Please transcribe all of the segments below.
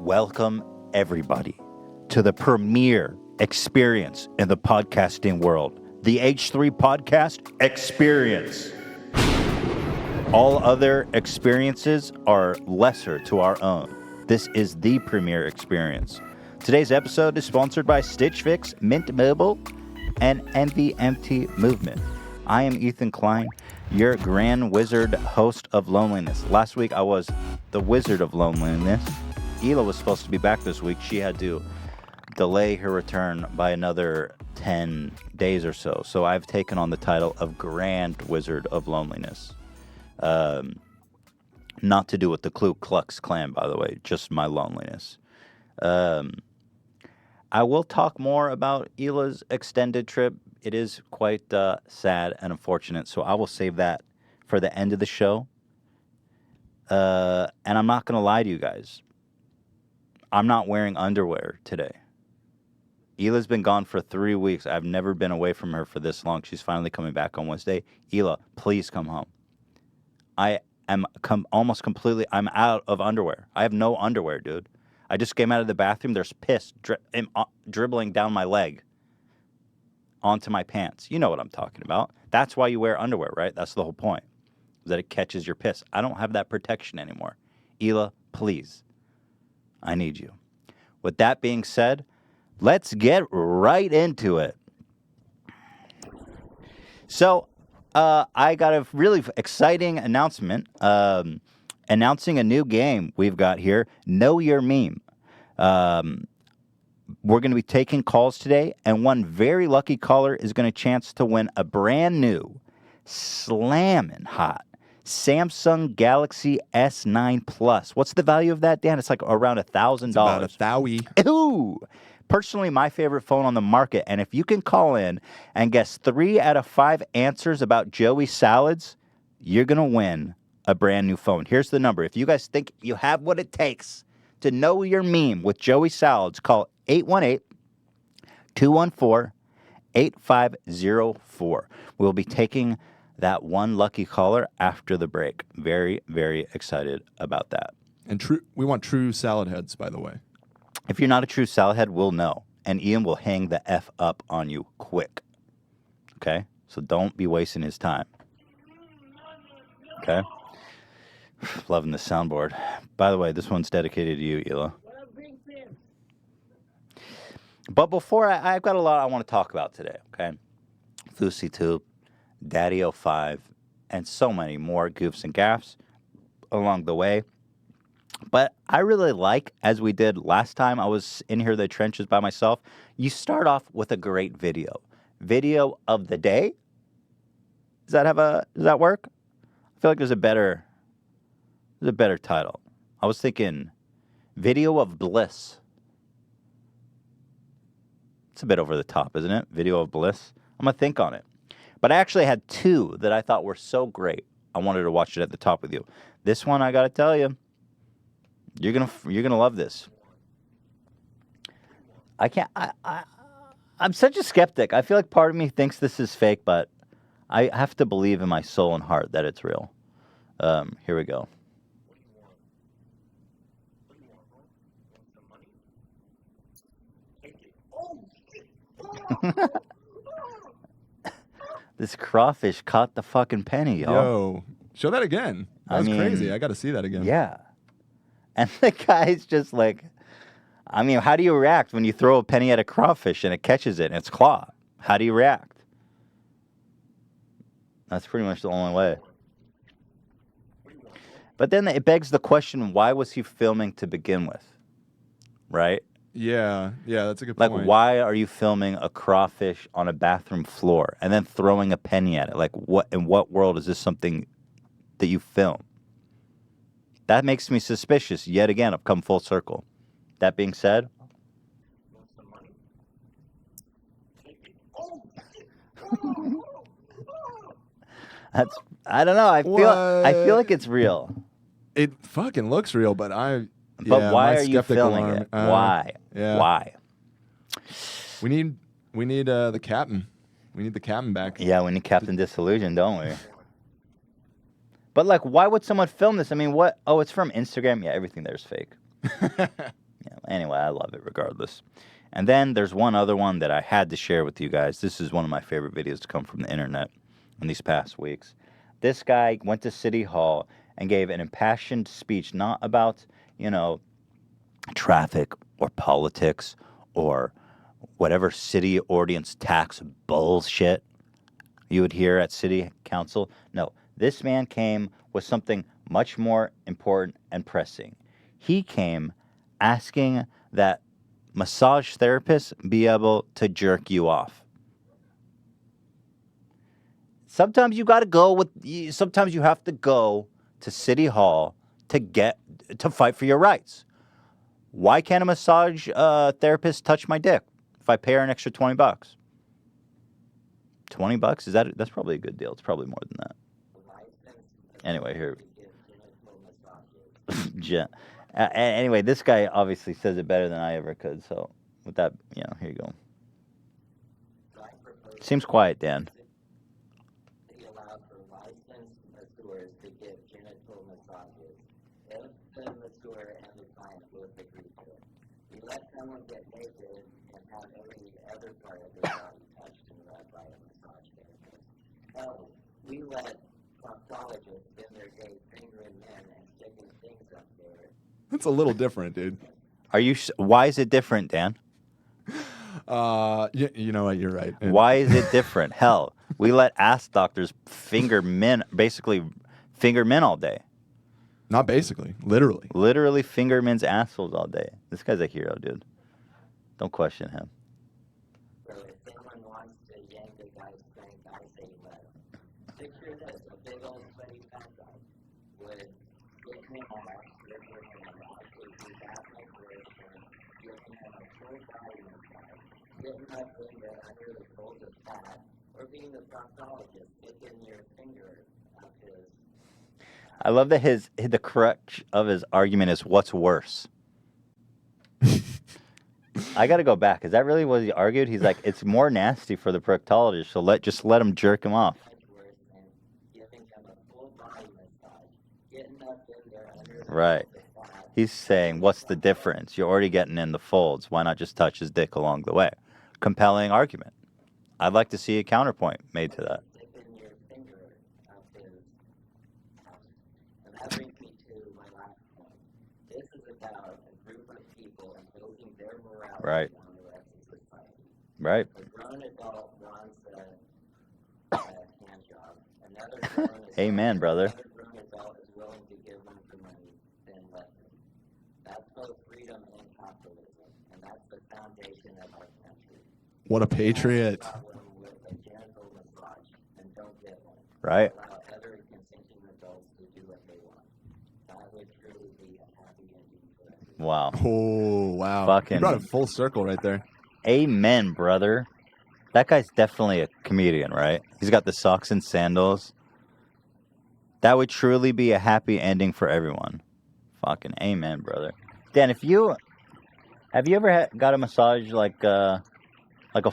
Welcome, everybody, to the premier experience in the podcasting world, the H3 Podcast Experience. All other experiences are lesser to our own. This is the premier experience. Today's episode is sponsored by Stitch Fix, Mint Mobile, and MVMT Movement. I am Ethan Klein, your Grand Wizard host of Loneliness. Last week, I was the Wizard of Loneliness. Hila was supposed to be back this week. She had to delay her return by another 10 days or so. So I've taken on the title of Grand Wizard of Loneliness. Not to do with the Ku Klux Klan, by the way, just my loneliness. I will talk more about Hila's extended trip. It is quite sad and unfortunate, so I will save that for the end of the show. And I'm not going to lie to you guys. I'm not wearing underwear today. Hila's been gone for 3 weeks. I've never been away from her for this long. She's finally coming back on Wednesday. Hila, please come home. I am almost completely, I'm out of underwear. I have no underwear, dude. I just came out of the bathroom. There's piss dribbling down my leg onto my pants. You know what I'm talking about. That's why you wear underwear, right? That's the whole point, that it catches your piss. I don't have that protection anymore. Hila, please. I need you. With that being said, let's get right into it. So, I got a really exciting announcement. Announcing a new game we've got here, Know Your Meme. We're going to be taking calls today, and one very lucky caller is going to chance to win a brand new, slamming hot Samsung Galaxy S9 Plus. What's the value of that, Dan? It's like around $1,000. About $1,000. Ooh! Personally, my favorite phone on the market, and if you can call in and guess 3 out of 5 answers about Joey Salads, you're going to win a brand new phone. Here's the number. If you guys think you have what it takes to know your meme with Joey Salads, call 818-214-8504. We'll be taking that one lucky caller after the break. Very, very excited about that. And we want true salad heads, by the way. If you're not a true salad head, we'll know. And Ian will hang the F up on you quick. Okay? So don't be wasting his time. Okay? Loving the soundboard. By the way, this one's dedicated to you, Hila. But before, I've got a lot I want to talk about today, okay? FouseyTube, DaddyOFive, and so many more goofs and gaffs along the way. But I really like, as we did last time, I was in here in the trenches by myself, you start off with a great video. Video of the day? Does that work? I feel like there's a better title. I was thinking Video of Bliss. It's a bit over the top, isn't it? Video of Bliss. I'm going to think on it. But I actually had 2 that I thought were so great, I wanted to watch it at the top with you. This one, I got to tell you, you're gonna love this. I'm such a skeptic. I feel like part of me thinks this is fake, but I have to believe in my soul and heart that it's real. Here we go. This crawfish caught the fucking penny, y'all. Yo, show that again. That's crazy. I got to see that again. Yeah. And the guy's just like, how do you react when you throw a penny at a crawfish and it catches it in its claw? How do you react? That's pretty much the only way. But then it begs the question, why was he filming to begin with? Right? Yeah, that's a good point. Like, why are you filming a crawfish on a bathroom floor and then throwing a penny at it? Like, in what world is this something that you film? That makes me suspicious. Yet again, I've come full circle. That being said, I don't know. I feel like it's real. It fucking looks real, but why are you filming it? Why? Yeah. Why? We need the captain. We need the captain back. Yeah, we need Captain Disillusion, don't we? But, like, why would someone film this? I mean, what? Oh, it's from Instagram? Yeah, everything there is fake. Anyway, I love it regardless. And then there's one other one that I had to share with you guys. This is one of my favorite videos to come from the internet in these past weeks. This guy went to City Hall and gave an impassioned speech, not about, traffic or politics or whatever city ordinance tax bullshit you would hear at city council. No, this man came with something much more important and pressing. He came asking that massage therapists be able to jerk you off. Sometimes you sometimes you have to go to City Hall to fight for your rights. Why can't a massage therapist touch my dick if I pay her an extra $20? $20? That's probably a good deal. It's probably more than that. Anyway, here. Anyway, this guy obviously says it better than I ever could. So with that, here you go. Seems quiet, Dan. Let someone get naked and have every other part of their body touched and rubbed by a massage therapist. Hell, we let proctologists spend their day fingering men and sticking things up there. That's a little different, dude. Why is it different, Dan? You know what? You're right. Why is it different? Hell, we let ass doctors basically finger men all day. Not basically, literally. Literally finger men's assholes all day. This guy's a hero, dude. Don't question him. So if someone wants to yank a guy's strength, I say let him. Picture this, a big old sweaty fat guy would get him off, rip him off, would do that migration, get him a full body massage, getting up in there under the folds of fat, or being the proctologist, sticking your finger up his... I love that the crux of his argument is what's worse. I got to go back. Is that really what he argued? He's like, it's more nasty for the proctologist, so just let him jerk him off. Right. He's saying, what's the difference? You're already getting in the folds. Why not just touch his dick along the way? Compelling argument. I'd like to see a counterpoint made to that. That brings me to my last point. This is about a group of people imposing their morality on the rest of society. Right. A grown adult wants a hand job. Another grown adult, Amen, brother. Another grown adult is willing to give them the money, then let them. That's both freedom and capitalism, and that's the foundation of our country. What a patriot. Problem with a genital massage, and don't get one. Right. Allow other consenting adults to do what they want. That would truly be a happy ending for everyone. Wow. Oh, wow. Fucking- You brought it full circle right there. Amen, brother. That guy's definitely a comedian, right? He's got the socks and sandals. That would truly be a happy ending for everyone. Fucking amen, brother. Dan, have you ever got a massage like a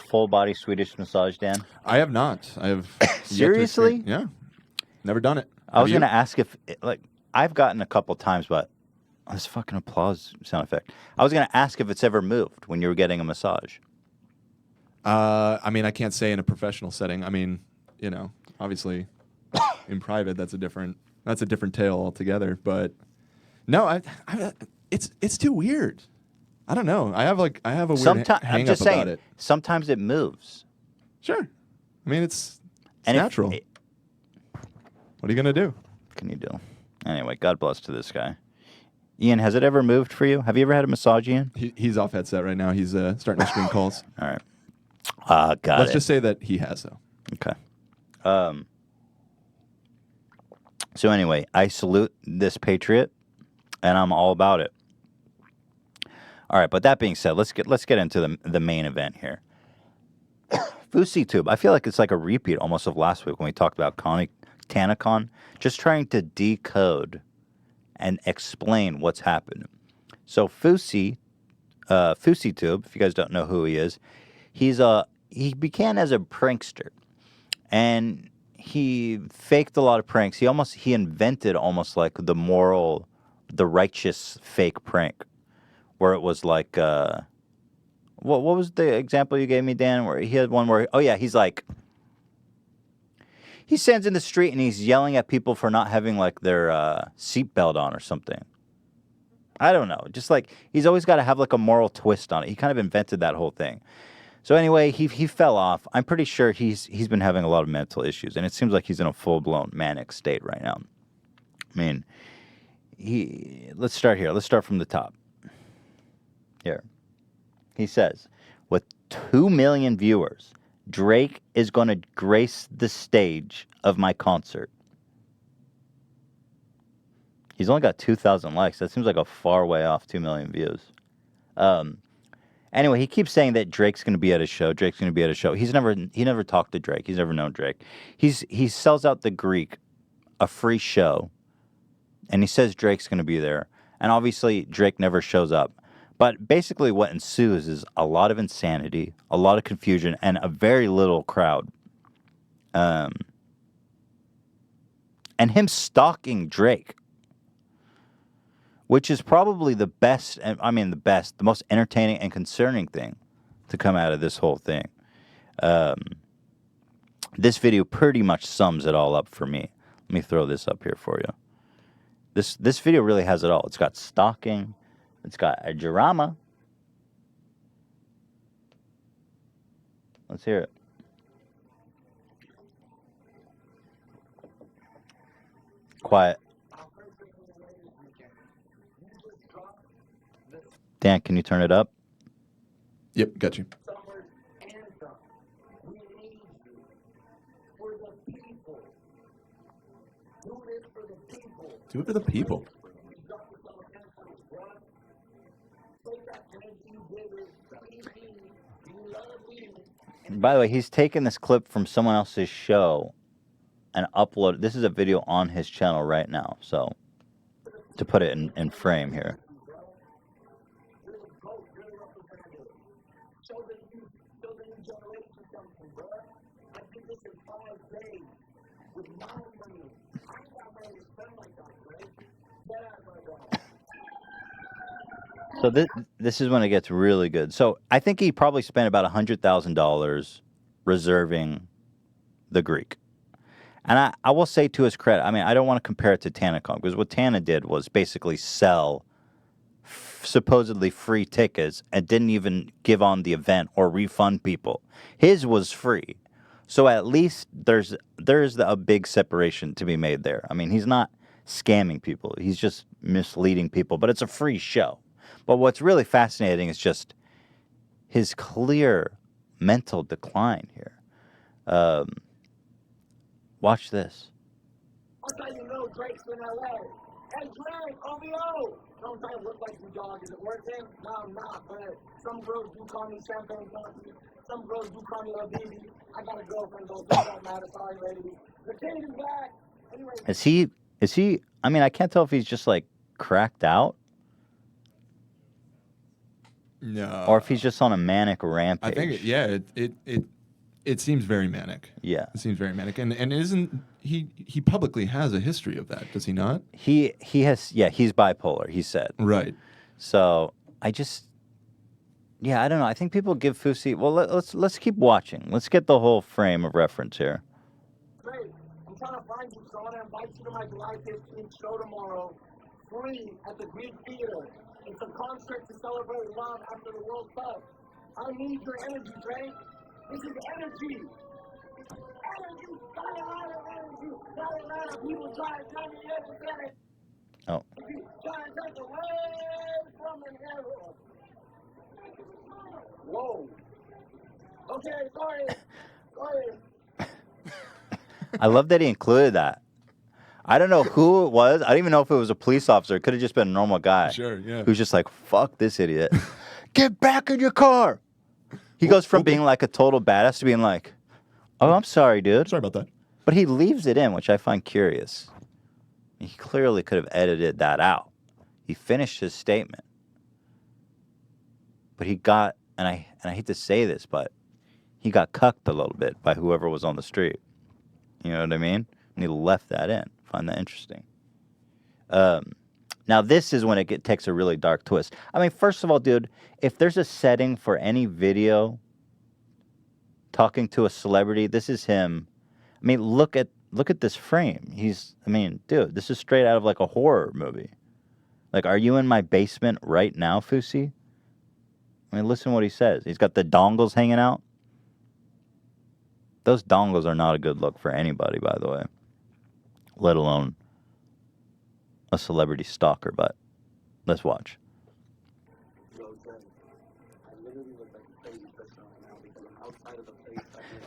full body Swedish massage, Dan? I have not. I have yet to Seriously? experience- Yeah. Never done it. I was Have you? going to ask if, I've gotten a couple times, but this fucking applause sound effect. I was going to ask if it's ever moved when you were getting a massage. I mean, I can't say in a professional setting. I mean, obviously in private, that's a different tale altogether. But no, it's too weird. I don't know. I have a weird hang I'm just up saying, about it. sometimes it moves. Sure. I mean, it's And if- natural. What are you gonna do? What can you do? Anyway, God bless to this guy. Ian, has it ever moved for you? Have you ever had a massage, Ian? He's off headset right now. He's starting to screen calls. All right. Got Let's it. just say that he has though. Okay. So anyway, I salute this patriot, and I'm all about it. All right, but that being said, let's get into the main event here. FouseyTube. I feel like it's like a repeat almost of last week when we talked about TanaCon. Just trying to decode and explain what's happened. So FouseyTube, if you guys don't know who he is, he began as a prankster, and he faked a lot of pranks. He invented almost like the righteous fake prank, where it was like, what was the example you gave me, Dan? Where he had one where, oh yeah, he's like, he stands in the street and he's yelling at people for not having like their seatbelt on or something. I don't know. Just like he's always got to have like a moral twist on it. He kind of invented that whole thing. So anyway, he fell off. I'm pretty sure he's been having a lot of mental issues, and it seems like he's in a full-blown manic state right now. I mean, let's start here. Let's start from the top. Here. He says, with 2 million viewers, Drake is going to grace the stage of my concert. He's only got 2,000 likes. That seems like a far way off 2 million views. Anyway, he keeps saying that Drake's going to be at his show. Drake's going to be at his show. He never talked to Drake. He's never known Drake. He sells out the Greek a free show, and he says Drake's going to be there. And obviously, Drake never shows up. But basically what ensues is a lot of insanity, a lot of confusion, and a very little crowd. And him stalking Drake, which is probably the best, the most entertaining and concerning thing to come out of this whole thing. This video pretty much sums it all up for me. Let me throw this up here for you. This video really has it all. It's got stalking. It's got a drama. Let's hear it. Quiet. Dan, can you turn it up? Yep, got you. Do it for the people. By the way, he's taken this clip from someone else's show and uploaded. This is a video on his channel right now. So, to put it in frame here. So this is when it gets really good. So I think he probably spent about $100,000 reserving the Greek. And I will say to his credit, I mean, I don't want to compare it to TanaCon, because what Tana did was basically sell supposedly free tickets and didn't even give on the event or refund people. His was free. So at least there's a big separation to be made there. I mean, he's not scamming people. He's just misleading people, but it's a free show. But what's really fascinating is just his clear mental decline here. Watch this. That's how you know Drake's in LA. Hey, Drake, OVO! Don't try to look like you, dog. Is it worth it? No, I'm not, but some girls do call me Champagne Coffee. Some girls do call me Lil Baby. I got a girlfriend, though. It don't matter. Sorry, lady. The king is back. Anyway. Is he, I mean, I can't tell if he's just like cracked out. No. Or if he's just on a manic rampage. I think, it seems very manic. Yeah. It seems very manic. And isn't, he publicly has a history of that, does he not? He has, yeah, he's bipolar, he said. Right. So, I don't know. I think people give Fousey, well, let's keep watching. Let's get the whole frame of reference here. Great. I'm trying to find you, so I want to invite you to my July 15th show tomorrow. Free at the Greek Theater. It's a concert to celebrate love after the World Cup. I need your energy, Drake. This is energy. Energy. Got a lot of energy. Got a lot of people trying to tell me everything. Oh. Trying to take away from the hero. Whoa. Okay, sorry. I love that he included that. I don't know who it was. I don't even know if it was a police officer. It could have just been a normal guy. Sure, yeah. Who's just like, fuck this idiot. Get back in your car. He goes from being like a total badass to being like, oh, I'm sorry, dude. Sorry about that. But he leaves it in, which I find curious. He clearly could have edited that out. He finished his statement. But he got, and I hate to say this, but he got cucked a little bit by whoever was on the street. You know what I mean? And he left that in. Find that interesting. Now, this is when it takes a really dark twist. I mean, first of all, dude, if there's a setting for any video talking to a celebrity, this is him. I mean, look at this frame. Dude, this is straight out of like a horror movie. Like, are you in my basement right now, Fousey? I mean, listen to what he says. He's got the dongles hanging out. Those dongles are not a good look for anybody, by the way. Let alone a celebrity stalker, but let's watch.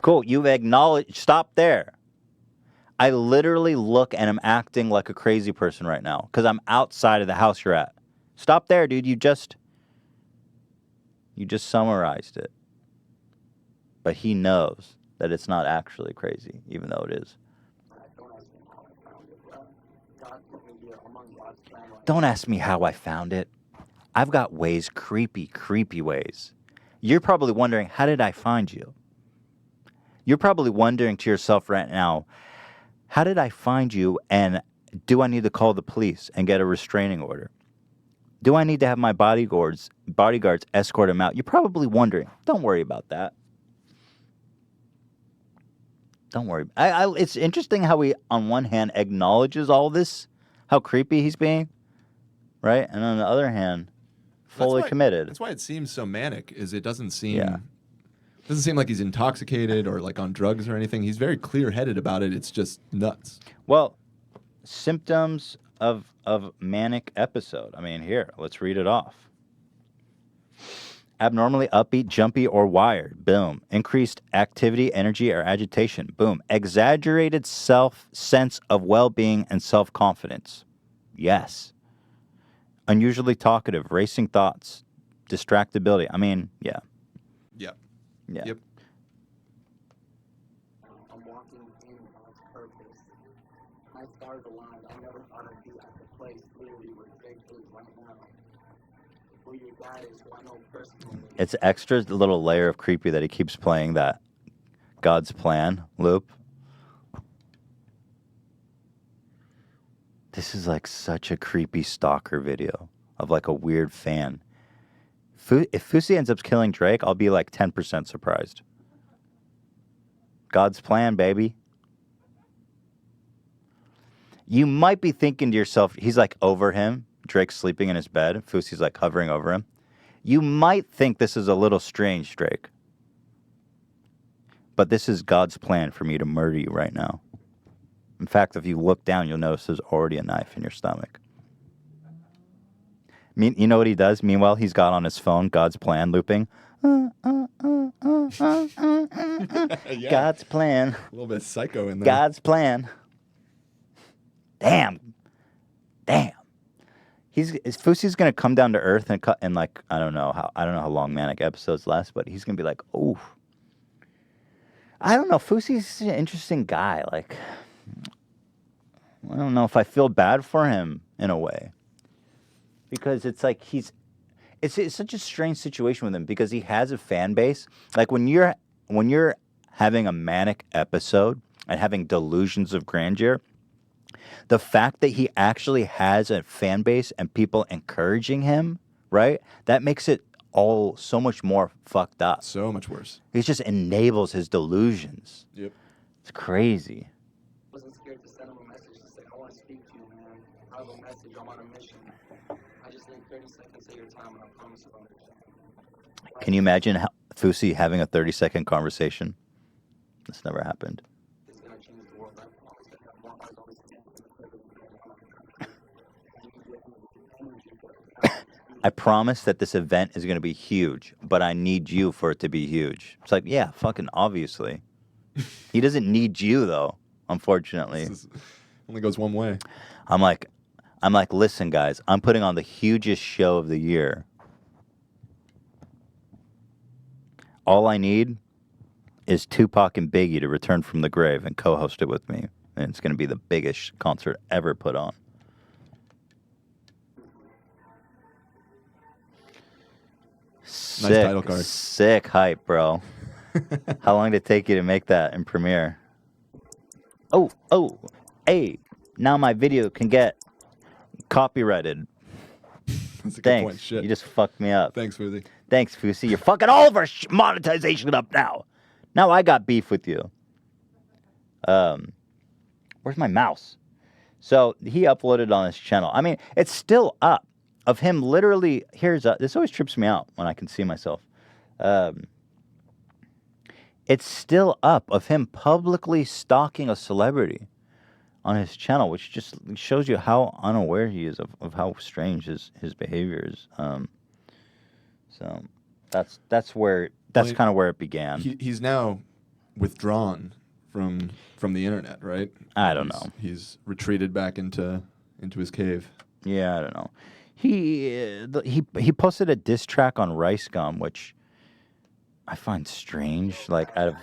Cool, you've acknowledged. Stop there. I literally look and I'm acting like a crazy person right now because I'm outside of the house you're at. Stop there, dude. You just summarized it. But he knows that it's not actually crazy, even though it is. Don't ask me how I found it. I've got ways, creepy ways. You're probably wondering, how did I find you? You're probably wondering to yourself right now, how did I find you, and do I need to call the police and get a restraining order? Do I need to have my bodyguards escort him out? You're probably wondering. Don't worry about that. Don't worry. It's interesting how he, on one hand, acknowledges all this, how creepy he's being, right? And on the other hand, fully committed. That's why it seems so manic. Is it doesn't seem like he's intoxicated or like on drugs or anything. He's very clear-headed about it. It's just nuts. Well, symptoms of manic episode. I mean, here, let's read it off. Abnormally upbeat, jumpy, or wired. Boom. Increased activity, energy, or agitation. Boom. Exaggerated sense of well-being and self-confidence. Yes. Unusually talkative, racing thoughts, distractibility. I mean, yeah. Yep. Yeah. Yep. I'm walking in God's purpose. My stars aligned. I never thought I'd be at the place clearly where Drake is right now. For you guys who I know personally. It's extra little layer of creepy that he keeps playing that God's plan loop. This is like such a creepy stalker video of like a weird fan. If Fousey ends up killing Drake, I'll be like 10% surprised. God's plan, baby. You might be thinking to yourself, he's like over him. Drake's sleeping in his bed. Fousey's like hovering over him. You might think this is a little strange, Drake. But this is God's plan for me to murder you right now. In fact, if you look down, you'll notice there's already a knife in your stomach. You know what he does? Meanwhile, he's got on his phone God's plan looping. Yeah. God's plan. A little bit psycho in there. God's plan. Damn. Fousey's gonna come down to earth and like I don't know how long manic episodes last, but he's gonna be like, oh, I don't know. Fousey's an interesting guy. Like, I don't know if I feel bad for him in a way. Because it's like it's such a strange situation with him because he has a fan base. Like when you're having a manic episode and having delusions of grandeur, the fact that he actually has a fan base and people encouraging him, right? That makes it all so much more fucked up. So much worse. It just enables his delusions. Yep. It's crazy. I wasn't scared to send him a message to say, I want to speak to you, man. I have a message. I'm on a mission. I just need 30 seconds of your time, and I promise you'll understand. Can you imagine Fousey having a 30-second conversation? This never happened. It's going to change the world. I promise you. I have more eyes on this than I promise that this event is going to be huge, but I need you for it to be huge. It's like, yeah, fucking obviously. He doesn't need you, though, unfortunately. Only goes one way. I'm like, listen, guys, I'm putting on the hugest show of the year. All I need is Tupac and Biggie to return from the grave and co-host it with me. And it's going to be the biggest concert ever put on. Nice title card. Sick hype, bro. How long did it take you to make that in Premiere? Oh, hey, now my video can get copyrighted That's a good Thanks. point. Shit. You just fucked me up. Thanks, Fousey. Thanks, Fousey. You're fucking all of our monetization up now. Now I got beef with you. Where's my mouse? So he uploaded on his channel. I mean, it's still up of him literally. This always trips me out when I can see myself. It's still up of him publicly stalking a celebrity on his channel, which just shows you how unaware he is of how strange his behavior is. So that's kind of where it began. He's now withdrawn from the internet, right? I don't know. He's retreated back into his cave. Yeah, I don't know. He posted a diss track on Rice Gum, which I find strange. Like, out of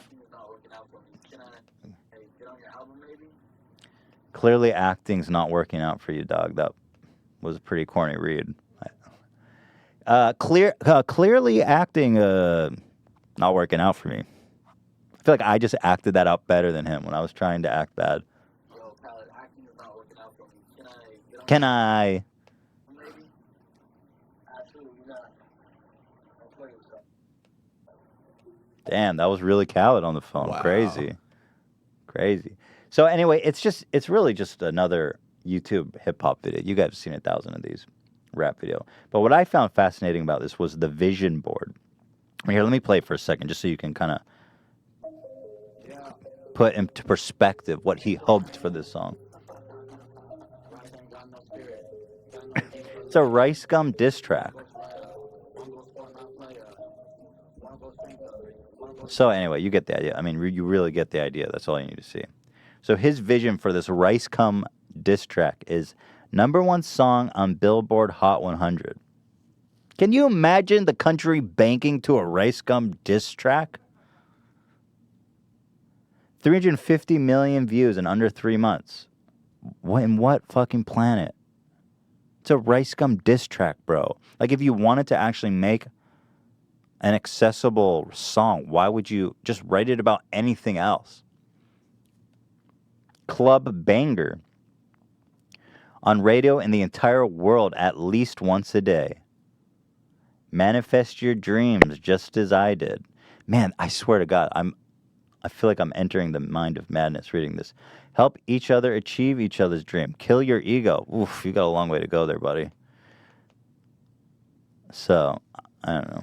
clearly acting's not working out for you, dog. That was a pretty corny read. Clearly acting not working out for me. I feel like I just acted that out better than him when I was trying to act bad. Can I? Damn, that was really Khaled on the phone. Wow. Crazy. So anyway, it's really just another YouTube hip hop video. You guys have seen 1,000 of these rap video. But what I found fascinating about this was the vision board. Here, let me play it for a second, just so you can kind of put into perspective what he hoped for this song. It's a Rice Gum diss track. So anyway, you get the idea. I mean, you really get the idea. That's all you need to see. So his vision for this Rice Gum diss track is #1 song on Billboard Hot 100. Can you imagine the country banking to a Rice Gum diss track? 350 million views in under 3 months. In what fucking planet? It's a Rice Gum diss track, bro. Like, if you wanted to actually make an accessible song, why would you just write it about anything else? Club banger. On radio in the entire world at least once a day. Manifest your dreams just as I did. Man, I swear to God, I feel like I'm entering the mind of madness reading this. Help each other achieve each other's dream. Kill your ego. Oof, you got a long way to go there, buddy. So, I don't know.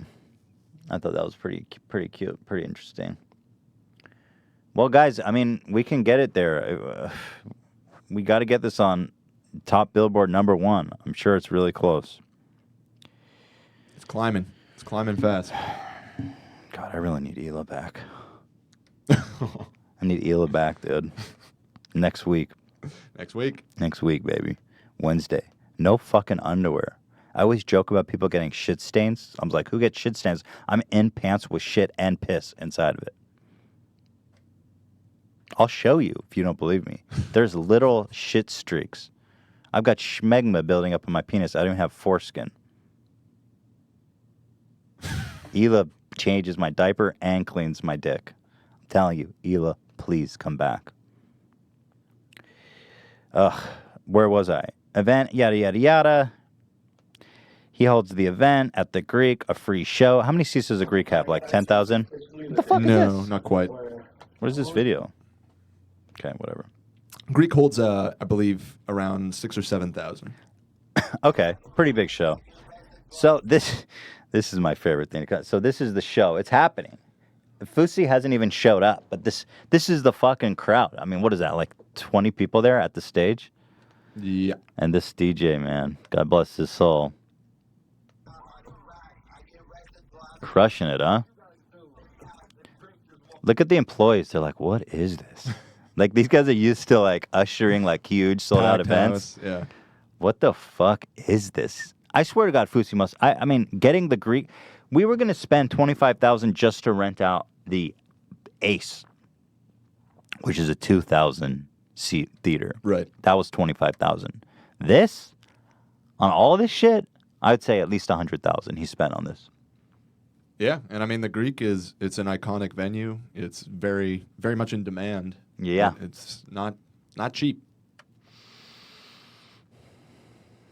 I thought that was pretty cute, pretty interesting. Well, guys, I mean, we can get it there. We got to get this on top Billboard #1. I'm sure it's really close. It's climbing. It's climbing fast. God, I really need Ela back. I need Ela back, dude. Next week. Next week, baby. Wednesday. No fucking underwear. I always joke about people getting shit stains. I'm like, who gets shit stains? I'm in pants with shit and piss inside of it. I'll show you if you don't believe me. There's little shit streaks. I've got schmegma building up on my penis. I don't even have foreskin. Ela changes my diaper and cleans my dick. I'm telling you, Ela, please come back. Where was I? Event, yada, yada, yada. He holds the event at the Greek, a free show. How many seats does the Greek have? Like 10,000? What the fuck is no, this? not quite. What is this video? Okay, whatever. Greek holds, I believe, around 6,000 or 7,000. Okay, pretty big show. So this is my favorite thing. So this is the show. It's happening. Fousey hasn't even showed up, but this is the fucking crowd. I mean, what is that, like 20 people there at the stage? Yeah. And this DJ, man, God bless his soul. Crushing it, huh? Look at the employees. They're like, what is this? Like, these guys are used to, like, ushering, like, huge sold-out events. House, yeah. What the fuck is this? I swear to God, Fousey must... I mean, getting the Greek... We were going to spend $25,000 just to rent out the Ace, which is a 2,000-seat theater. Right. That was $25,000. This, on all this shit, I'd say at least $100,000 he spent on this. Yeah, and I mean, the Greek it's an iconic venue. It's very, very much in demand. Yeah. It's not cheap.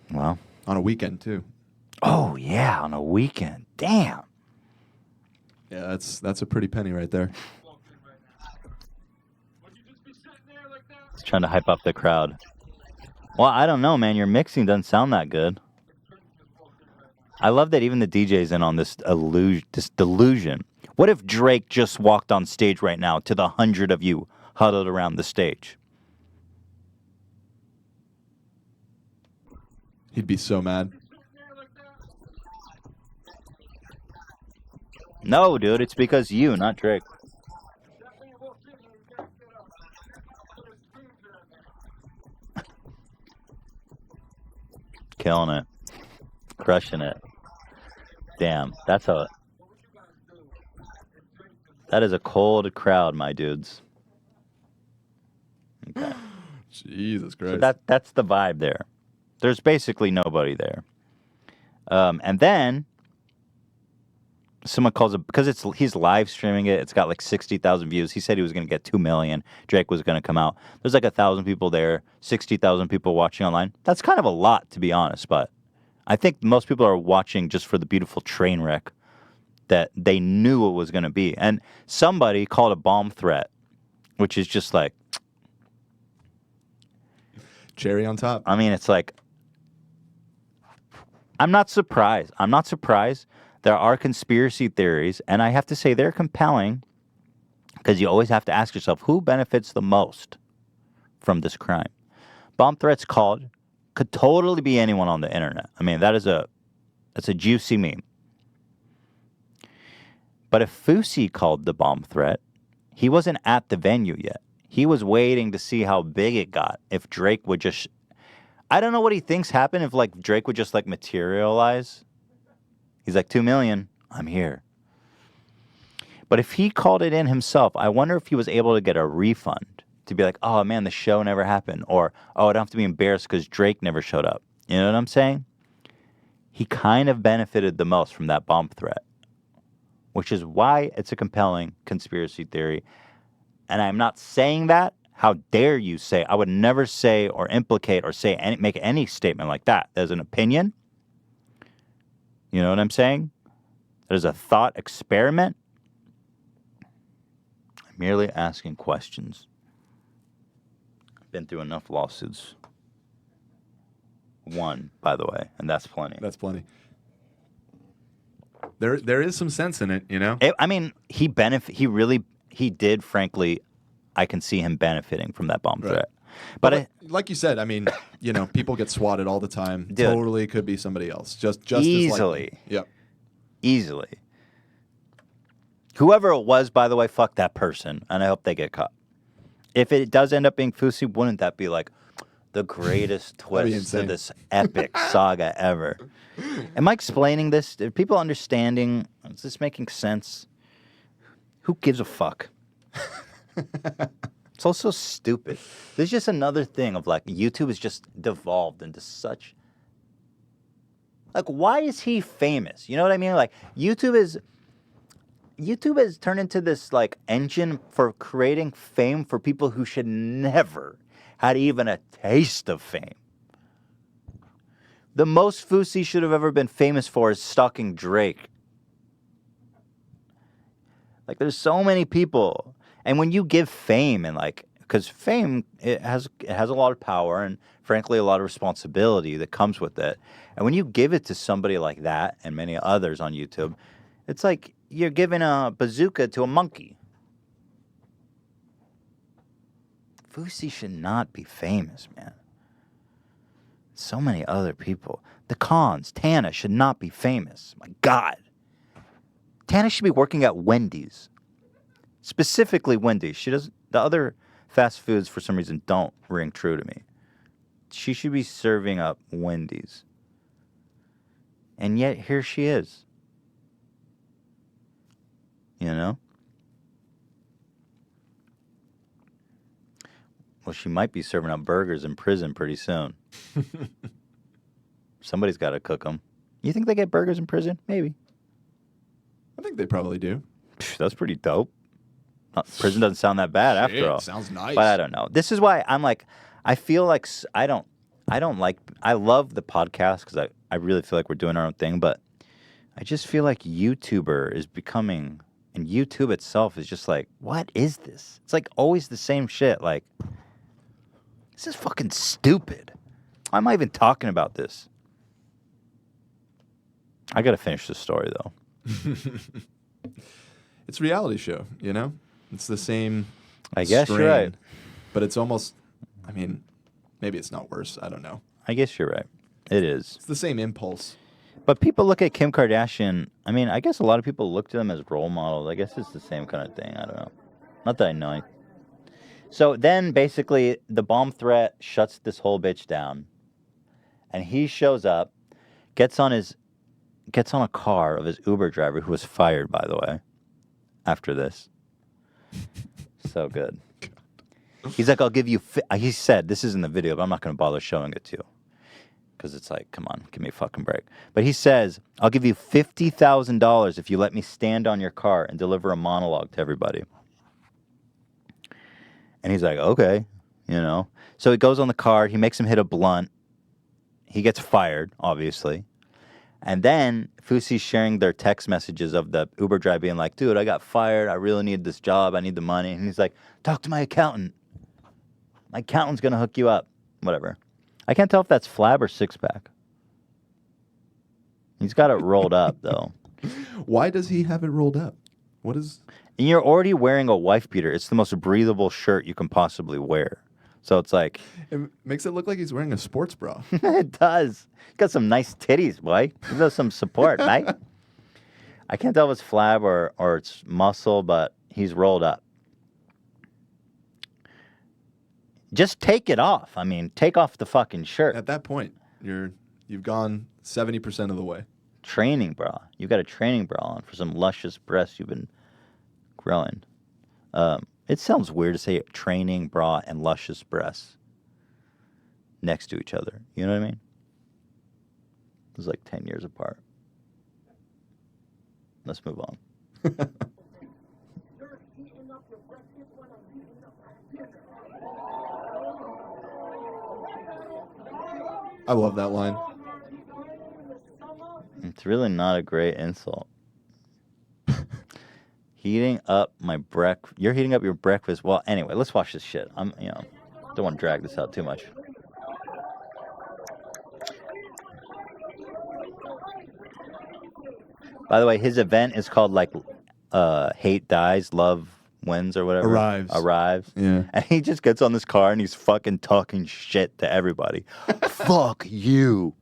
Well. On a weekend, too. Oh yeah, on a weekend. Damn. Yeah, that's a pretty penny right there. It's trying to hype up the crowd. Well, I don't know, man. Your mixing doesn't sound that good. I love that even the DJ's in on this delusion. What if Drake just walked on stage right now to the 100 of you huddled around the stage? He'd be so mad. No, dude, it's because you, not Drake. Killing it. Crushing it. Damn, that is a cold crowd, my dudes. Okay. Jesus Christ. So that's the vibe there. There's basically nobody there. And then someone calls it, because he's live streaming it. It's got like 60,000 views. He said he was going to get 2 million. Drake was going to come out. There's like 1,000 people there, 60,000 people watching online. That's kind of a lot, to be honest. But I think most people are watching just for the beautiful train wreck that they knew it was going to be. And somebody called a bomb threat, which is just like cherry on top. I mean, it's like, I'm not surprised. There are conspiracy theories, and I have to say they're compelling because you always have to ask yourself, who benefits the most from this crime? Bomb threats called could totally be anyone on the internet. I mean, that's a juicy meme. But if Fousey called the bomb threat, he wasn't at the venue yet. He was waiting to see how big it got. If Drake would just, I don't know what he thinks happened if like Drake would just like materialize. He's like, 2 million, I'm here. But if he called it in himself, I wonder if he was able to get a refund to be like, oh man, the show never happened. Or, oh, I don't have to be embarrassed because Drake never showed up. You know what I'm saying? He kind of benefited the most from that bomb threat, which is why it's a compelling conspiracy theory. And I'm not saying that. How dare you say? I would never say or implicate or make any statement like that. There's an opinion. You know what I'm saying? There's a thought experiment. I'm merely asking questions. I've been through enough lawsuits. One, by the way, and that's plenty. That's plenty. There is some sense in it, you know? I mean, he did, frankly, I can see him benefiting from that bomb threat. But like you said, I mean, you know, people get swatted all the time. Dude, totally could be somebody else. Just easily. Yep. Easily. Whoever it was, by the way, fuck that person, and I hope they get caught. If it does end up being Fousey, wouldn't that be like the greatest twist to this epic saga ever? Am I explaining this? Are people understanding? Is this making sense? Who gives a fuck? It's also stupid. There's just another thing of like YouTube has just devolved into such. Like, why is he famous? You know what I mean? Like, YouTube has turned into this like engine for creating fame for people who should never had even a taste of fame. The most Fousey should have ever been famous for is stalking Drake. Like, there's so many people. And when you give fame and like, because fame, it has a lot of power and frankly a lot of responsibility that comes with it. And when you give it to somebody like that and many others on YouTube, it's like you're giving a bazooka to a monkey. Fousey should not be famous, man. So many other people. The Cons, Tana should not be famous. My God. Tana should be working at Wendy's. Specifically Wendy's. She doesn't. The other fast foods, for some reason, don't ring true to me. She should be serving up Wendy's. And yet, here she is. You know? Well, she might be serving up burgers in prison pretty soon. Somebody's got to cook them. You think they get burgers in prison? Maybe. I think they probably do. That's pretty dope. Prison doesn't sound that bad after all. Sounds nice. But I don't know. This is why I'm like, I feel like I love the podcast because I I really feel like we're doing our own thing, but I just feel like YouTuber is becoming, and YouTube itself is just like, what is this? It's like always the same shit. Like, this is fucking stupid. Why am I even talking about this? I gotta finish this story though. It's a reality show, you know? It's the same I guess strain, you're right. But it's almost, I mean, maybe it's not worse. I don't know. I guess you're right. It is. It's the same impulse. But people look at Kim Kardashian. I mean, I guess a lot of people look to them as role models. I guess it's the same kind of thing. I don't know. Not that I know. So then basically the bomb threat shuts this whole bitch down. And he shows up, gets on a car of his Uber driver, who was fired, by the way, after this. So good. He's like, I'll give you... He said, this is in the video, but I'm not going to bother showing it to you. Because it's like, come on, give me a fucking break. But he says, I'll give you $50,000 if you let me stand on your car and deliver a monologue to everybody. And he's like, okay, you know. So he goes on the car. He makes him hit a blunt. He gets fired, obviously. And then Fousey's sharing their text messages of the Uber driver being like, dude, I got fired. I really need this job. I need the money. And he's like, talk to my accountant. My accountant's going to hook you up. Whatever. I can't tell if that's flab or six-pack. He's got it rolled up, though. Why does he have it rolled up? What is... And you're already wearing a wife beater. It's the most breathable shirt you can possibly wear. So it's like... It makes it look like he's wearing a sports bra. It does. He's got some nice titties, boy. He does some support, right? I can't tell if it's flab or it's muscle, but he's rolled up. Just take it off. I mean, take off the fucking shirt. At that point, you've gone 70% of the way. Training bra. You got a training bra on for some luscious breasts you've been growing. It sounds weird to say training bra and luscious breasts next to each other. You know what I mean? It was like 10 years apart. Let's move on. I love that line. It's really not a great insult. Heating up my breakfast. You're heating up your breakfast. Well, anyway, let's watch this shit. Don't want to drag this out too much. By the way, his event is called like Hate Dies, Love Wins or whatever. Arrives. Yeah. And he just gets on this car and he's fucking talking shit to everybody. Fuck you.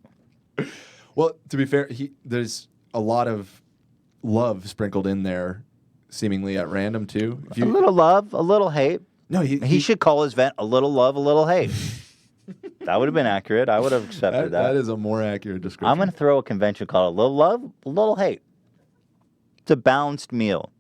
Well, to be fair, there's a lot of love sprinkled in there, seemingly at random too. A little love, a little hate. No, he should call his event a little love, a little hate. That would have been accurate. I would have accepted that. That is a more accurate description. I'm going to throw a convention called a little love, a little hate. It's a balanced meal.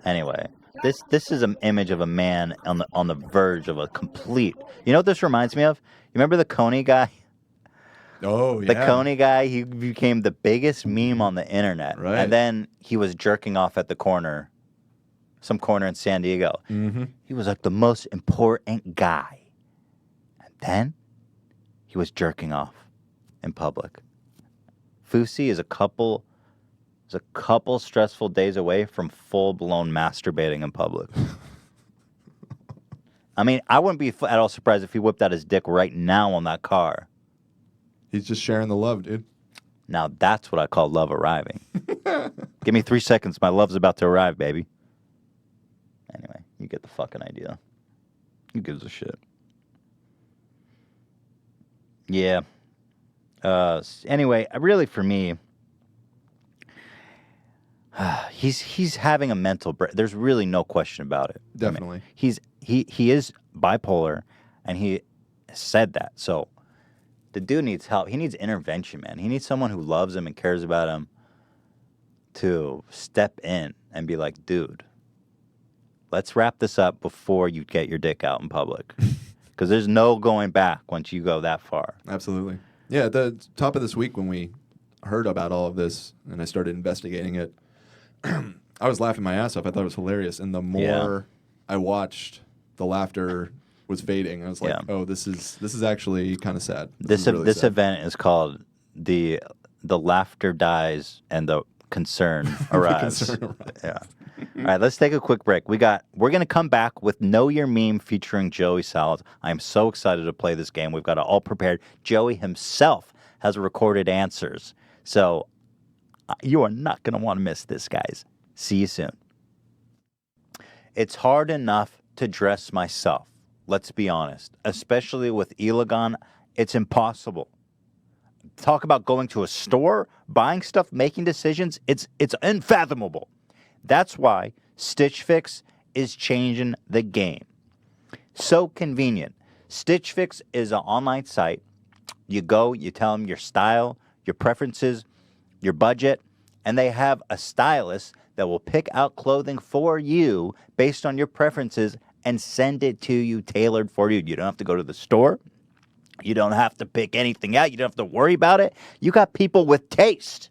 Anyway, this is an image of a man on the verge of a complete. You know what this reminds me of? You remember the Coney guy? Oh, yeah. The Coney guy, he became the biggest meme on the internet. Right. And then he was jerking off at the corner, some corner in San Diego. Mm-hmm. He was like the most important guy. And then he was jerking off in public. Fousey is a couple stressful days away from full-blown masturbating in public. I mean, I wouldn't be at all surprised if he whipped out his dick right now on that car. He's just sharing the love, dude. Now that's what I call love arriving. Give me 3 seconds. My love's about to arrive, baby. Anyway, you get the fucking idea. Who gives a shit? Yeah. Anyway, really for me, he's having a mental break. There's really no question about it. Definitely. I mean, he is bipolar, and he said that. So the dude needs help. He needs intervention, man. He needs someone who loves him and cares about him to step in and be like, dude, let's wrap this up before you get your dick out in public. Because there's no going back once you go that far. Absolutely. Yeah, at the top of this week when we heard about all of this and I started investigating it, I was laughing my ass off. I thought it was hilarious. And the more I watched, the laughter was fading. I was like, Yeah. oh, this is actually kind of sad. This is really this sad. event is called the laughter dies and the concern arrives. Concern arrives. Yeah. All right, let's take a quick break. We're going to come back with Know Your Meme featuring Joey Salads. I'm so excited to play this game. We've got it all prepared. Joey himself has recorded answers. So you are not going to want to miss this, guys. See you soon. It's hard enough to dress myself. Let's be honest. Especially with Elagon, it's impossible. Talk about going to a store, buying stuff, making decisions. It's unfathomable. That's why Stitch Fix is changing the game. So convenient. Stitch Fix is an online site. You go, you tell them your style, your preferences, your budget, and they have a stylist that will pick out clothing for you based on your preferences and send it to you tailored for you. You don't have to go to the store. You don't have to pick anything out. You don't have to worry about it. You got people with taste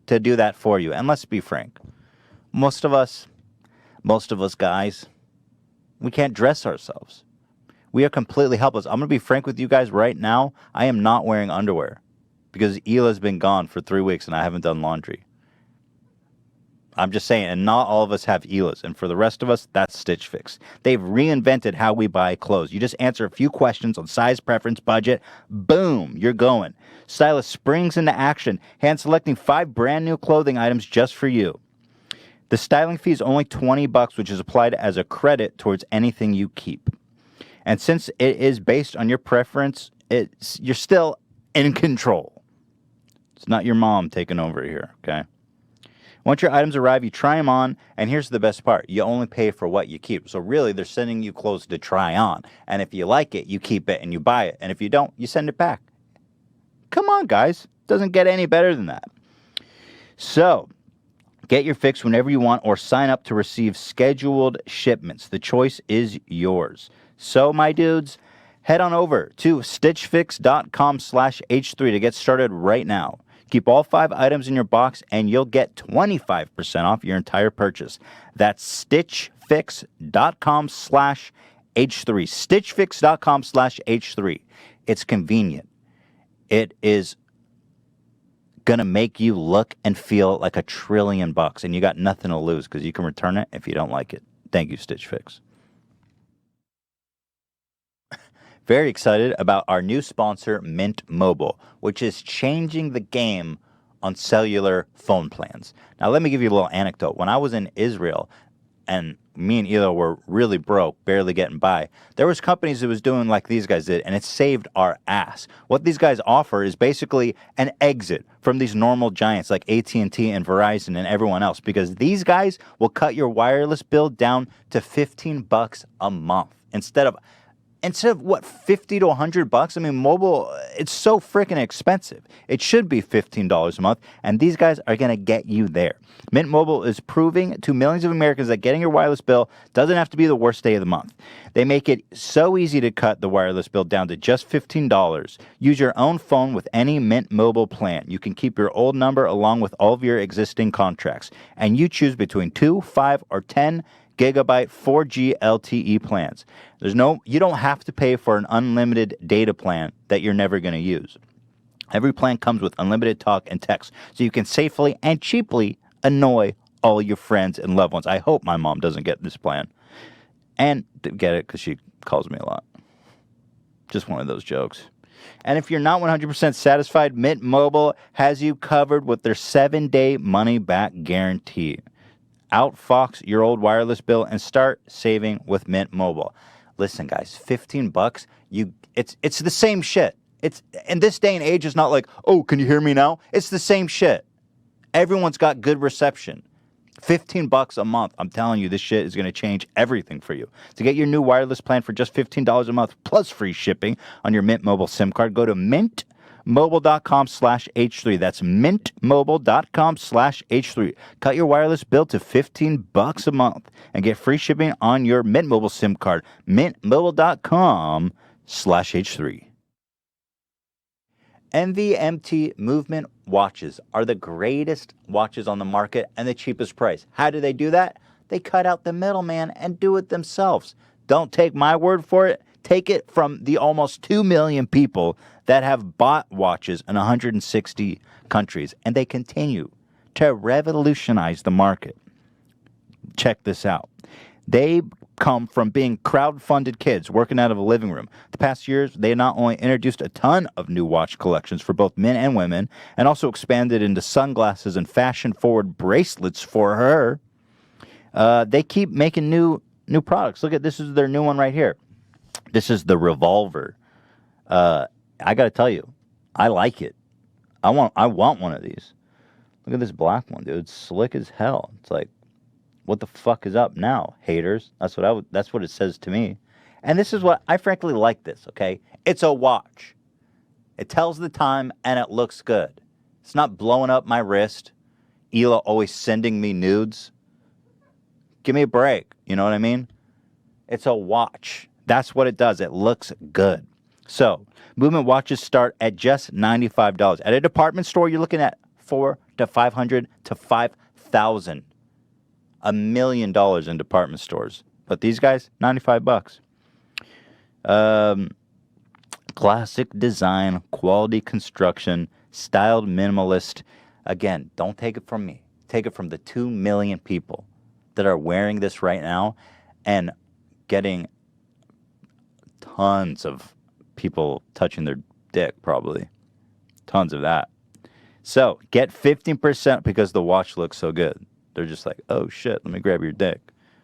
to do that for you. And let's be frank. Most of us guys, we can't dress ourselves. We are completely helpless. I'm going to be frank with you guys right now. I am not wearing underwear because Ela's been gone for 3 weeks and I haven't done laundry. I'm just saying, and not all of us have Elas. And for the rest of us, that's Stitch Fix. They've reinvented how we buy clothes. You just answer a few questions on size, preference, budget. Boom, you're going. Stylist springs into action, hand-selecting 5 brand new clothing items just for you. The styling fee is only $20, which is applied as a credit towards anything you keep. And since it is based on your preference, you're still in control. It's not your mom taking over here, okay? Once your items arrive, you try them on, and here's the best part. You only pay for what you keep. So really, they're sending you clothes to try on. And if you like it, you keep it and you buy it. And if you don't, you send it back. Come on, guys. Doesn't get any better than that. So get your fix whenever you want or sign up to receive scheduled shipments. The choice is yours. So, my dudes, head on over to stitchfix.com/H3 to get started right now. Keep all 5 items in your box and you'll get 25% off your entire purchase. That's stitchfix.com/H3. stitchfix.com/H3. It's convenient. It is going to make you look and feel like $1 trillion, and you got nothing to lose because you can return it if you don't like it. Thank you, Stitch Fix. Very excited about our new sponsor, Mint Mobile, which is changing the game on cellular phone plans. Now, let me give you a little anecdote. When I was in Israel, and me and Elo were really broke, barely getting by, there was companies that was doing like these guys did, and it saved our ass. What these guys offer is basically an exit from these normal giants like AT&T and Verizon and everyone else, because these guys will cut your wireless bill down to $15 a month instead of what, $50 to $100? I mean, mobile, it's so freaking expensive. It should be $15 a month, and these guys are going to get you there. Mint Mobile is proving to millions of Americans that getting your wireless bill doesn't have to be the worst day of the month. They make it so easy to cut the wireless bill down to just $15. Use your own phone with any Mint Mobile plan. You can keep your old number along with all of your existing contracts, and you choose between 2, 5, or 10 gigabyte 4G LTE plans. You don't have to pay for an unlimited data plan that you're never going to use. Every plan comes with unlimited talk and text, so you can safely and cheaply annoy all your friends and loved ones. I hope my mom doesn't get this plan. And get it because she calls me a lot. Just one of those jokes. And if you're not 100% satisfied, Mint Mobile has you covered with their 7-day money-back guarantee. Outfox your old wireless bill and start saving with Mint Mobile. Listen, guys, $15, it's the same shit. It's in this day and age, it's not like, oh, can you hear me now? It's the same shit. Everyone's got good reception. $15 a month. I'm telling you, this shit is going to change everything for you. To get your new wireless plan for just $15 a month plus free shipping on your Mint Mobile SIM card, go to mintmobile.com/H3. That's mintmobile.com/H3. Cut your wireless bill to $15 a month and get free shipping on your Mint Mobile SIM card. mintmobile.com/H3. NVMT Movement watches are the greatest watches on the market and the cheapest price. How do they do that? They cut out the middleman and do it themselves. Don't take my word for it. Take it from the almost 2 million people that have bought watches in 160 countries, and they continue to revolutionize the market. Check this out. They come from being crowd-funded kids working out of a living room. The past years, they not only introduced a ton of new watch collections for both men and women, and also expanded into sunglasses and fashion-forward bracelets for her. They keep making new products. Look at this is their new one right here. This is the Revolver. I got to tell you, I like it. I want one of these. Look at this black one, dude. It's slick as hell. It's like, what the fuck is up now, haters? That's what it says to me. And this is what I frankly like this, okay? It's a watch. It tells the time and it looks good. It's not blowing up my wrist. Hila always sending me nudes. Give me a break. You know what I mean? It's a watch. That's what it does. It looks good. So, Movement watches start at just $95. At a department store, you're looking at $400 to $500 to $5,000. $1 million in department stores. But these guys, $95. Classic design, quality construction, styled minimalist. Again, don't take it from me. Take it from the 2 million people that are wearing this right now and getting tons of people touching their dick, probably. Tons of that. So, get 15% because the watch looks so good. They're just like, oh shit, let me grab your dick.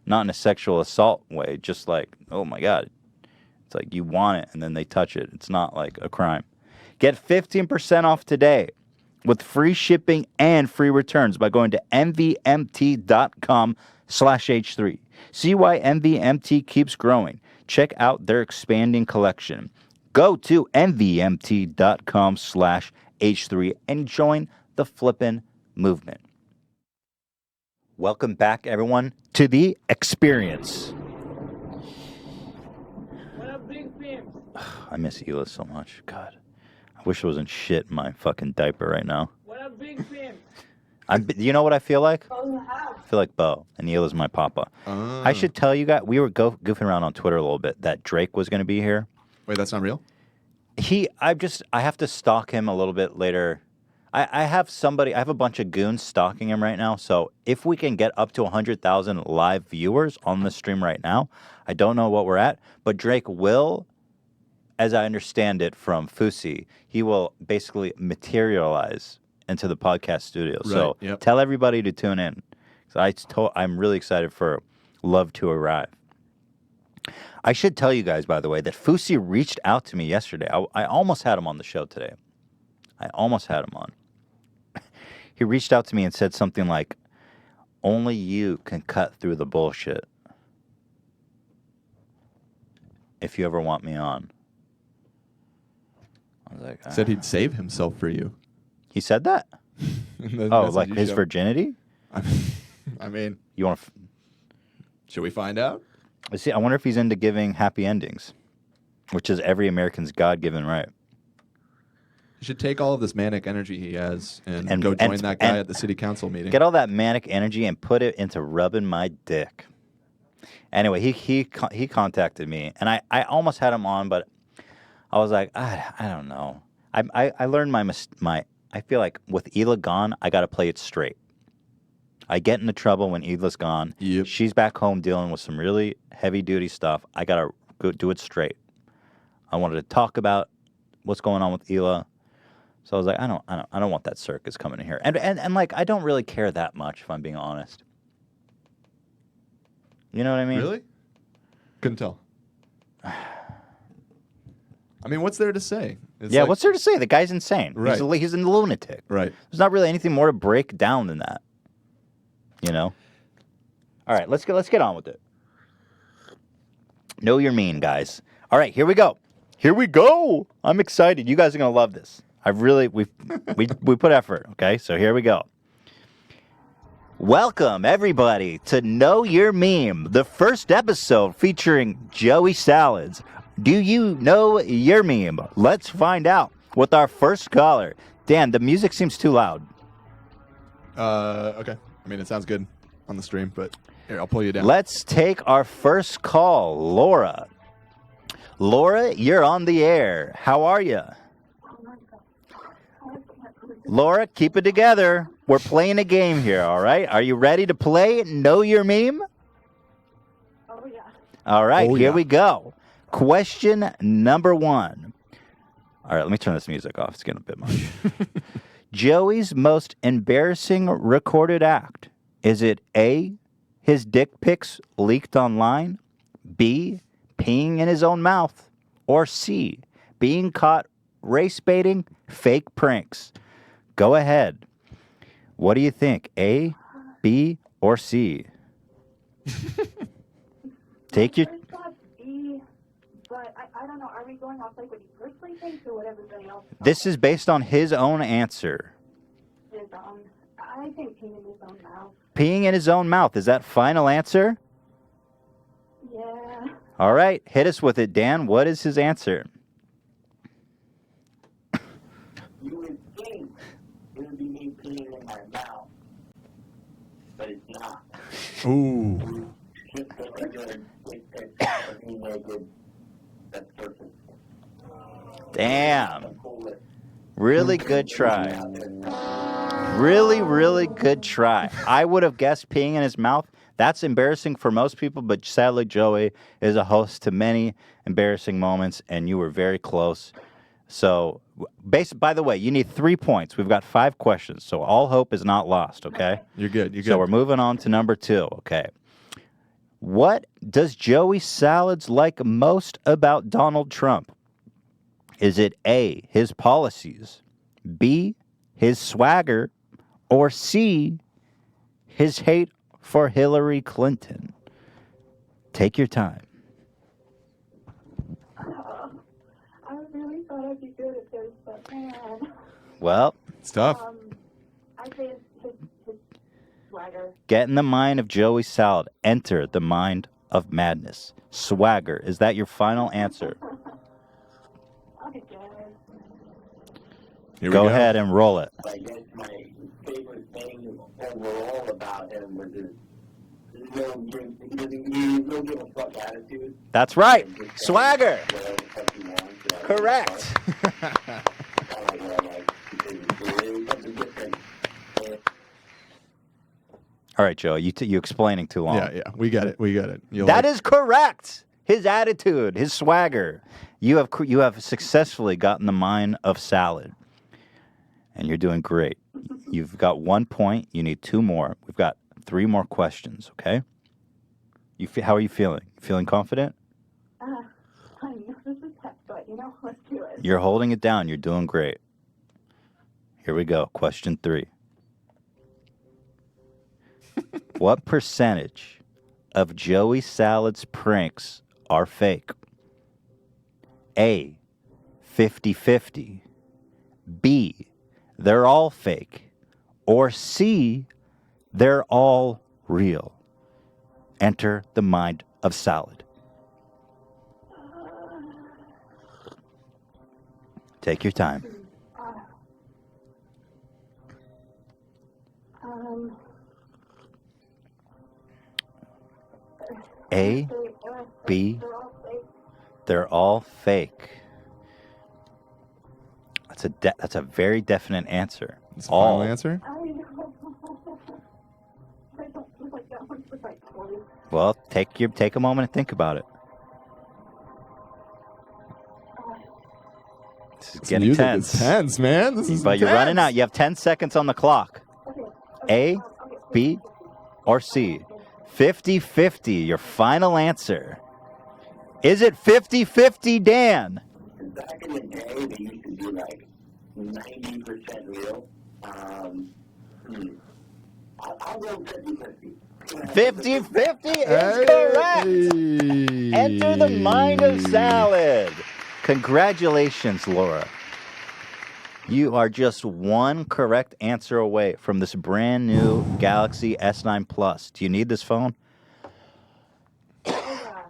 Not in a sexual assault way, just like, oh my God. It's like you want it and then they touch it. It's not like a crime. Get 15% off today with free shipping and free returns by going to mvmt.com/H3. See why MVMT keeps growing. Check out their expanding collection. Go to mvmt.com/H3 and join the flippin' movement. Welcome back, everyone, to the experience. What up, big fans? I miss Hila so much. God, I wish I wasn't shit in my fucking diaper right now. What up, big fans? You know what I feel like? Oh, you have. I feel like Bo, and Hila's my papa. I should tell you guys, we were goofing around on Twitter a little bit, that Drake was going to be here. Wait, that's not real? I have to stalk him a little bit later. I have a bunch of goons stalking him right now, so if we can get up to 100,000 live viewers on the stream right now, I don't know what we're at, but Drake will, as I understand it from Fousey, he will basically materialize into the podcast studio. Right, So yep. Tell everybody to tune in. So I'm really excited for Love to arrive. I should tell you guys, by the way, that Fousey reached out to me yesterday. I almost had him on the show today. I almost had him on. He reached out to me and said something like, only you can cut through the bullshit if you ever want me on. I was like, Said he'd save himself for you. He said that? In the Oh, message like you his showed. virginity? I mean, You want to... should we find out? See, I wonder if he's into giving happy endings, which is every American's God-given right. You should take all of this manic energy he has and go join that guy at the city council meeting. Get all that manic energy and put it into rubbing my dick. Anyway, he contacted me, and I almost had him on, but I was like, I don't know. I learned my I feel like with Hila gone, I got to play it straight. I get into trouble when Hila's gone. Yep. She's back home dealing with some really heavy-duty stuff. I got to go do it straight. I wanted to talk about what's going on with Hila. So I was like, I don't want that circus coming in here. And like, I don't really care that much, if I'm being honest. You know what I mean? Really? Couldn't tell. I mean, what's there to say? It's Yeah, like- what's there to say? The guy's insane. Right. He's a lunatic. Right. There's not really anything more to break down than that. You know? All right, let's get on with it. Know you're mean, guys. All right, here we go. Here we go. I'm excited. You guys are going to love this. we put effort, okay? So here we go. Welcome, everybody, to Know Your Meme, the first episode featuring Joey Salads. Do you know your meme? Let's find out with our first caller. Dan, the music seems too loud. Okay. I mean, it sounds good on the stream, but here, I'll pull you down. Let's take our first call, Laura. Laura, you're on the air. How are you? Oh my God. I can't believe it. Laura, keep it together. We're playing a game here, all right? Are you ready to play Know Your Meme? Oh, yeah. All right, Oh, here yeah. we go. Question number 1. All right, let me turn this music off. It's getting a bit much. Joey's most embarrassing recorded act. Is it A, his dick pics leaked online, B, peeing in his own mouth, or C, being caught race baiting fake pranks? Go ahead. What do you think? A, B, or C? Take your... First thought B, but I don't know. Are we going off like what he personally thinks or what everybody else thought? This is based on his own answer. Is, I think he in his own mouth. Peeing in his own mouth. Is that final answer? Yeah. All right, hit us with it, Dan. What is his answer? You would think it would be me peeing in my mouth, but it's not. Ooh. Just a regular dick pic of me naked. That's perfect. Damn. I'm cool with Really good try. out there. Really, really good try. I would have guessed peeing in his mouth. That's embarrassing for most people, but sadly, Joey is a host to many embarrassing moments, and you were very close. So, by the way, you need 3 points. We've got 5 questions, so all hope is not lost, okay? You're good. You're good. So we're moving on to number 2, okay? What does Joey Salads like most about Donald Trump? Is it A, his policies, B, his swagger, or C, his hate for Hillary Clinton? Take your time. I really thought I'd be good at this, but man. Well, It's tough. I'd say his swagger. get in the mind of Joey Salad. Enter the mind of madness. Swagger. Is that your final answer? I guess. Here we Go ahead and roll it. I guess my favorite thing overall about him was his no give a fuck attitude. That's right. And just Swagger. whatever the fuck he wants, whatever the Correct. fuck. I like what I like because it's really something different. And All right, Joe, you explaining too long. Yeah. We got it. We got it. That is correct. His attitude, his swagger. You have successfully gotten the mind of Salad, and you're doing great. You've got 1 point. You need 2 more. We've got 3 more questions. Okay. How are you feeling? Feeling confident? I know this is tough, but you know, let's do it. You're holding it down. You're doing great. Here we go. Question 3. What percentage of Joey Salad's pranks are fake? A, 50-50. B, they're all fake. Or C, they're all real. Enter the mind of Salad. Take your time. A, B, They're all fake. they're all fake. That's a very definite answer. That's the final All. answer. I know. I don't feel like that one's the right choice. Well, take a moment and think about it. This is This getting music tense. is tense, man. This is But you're running intense. out. You have 10 seconds on the clock. A, B, or C? 50-50, your final answer. Is it 50-50, Dan? back in the day, they used to do like 90% real. I'll go 50-50. 50-50 is correct. Enter the mind of Salad. Congratulations, Laura. You are just 1 correct answer away from this brand new Galaxy S9 Plus. Do you need this phone?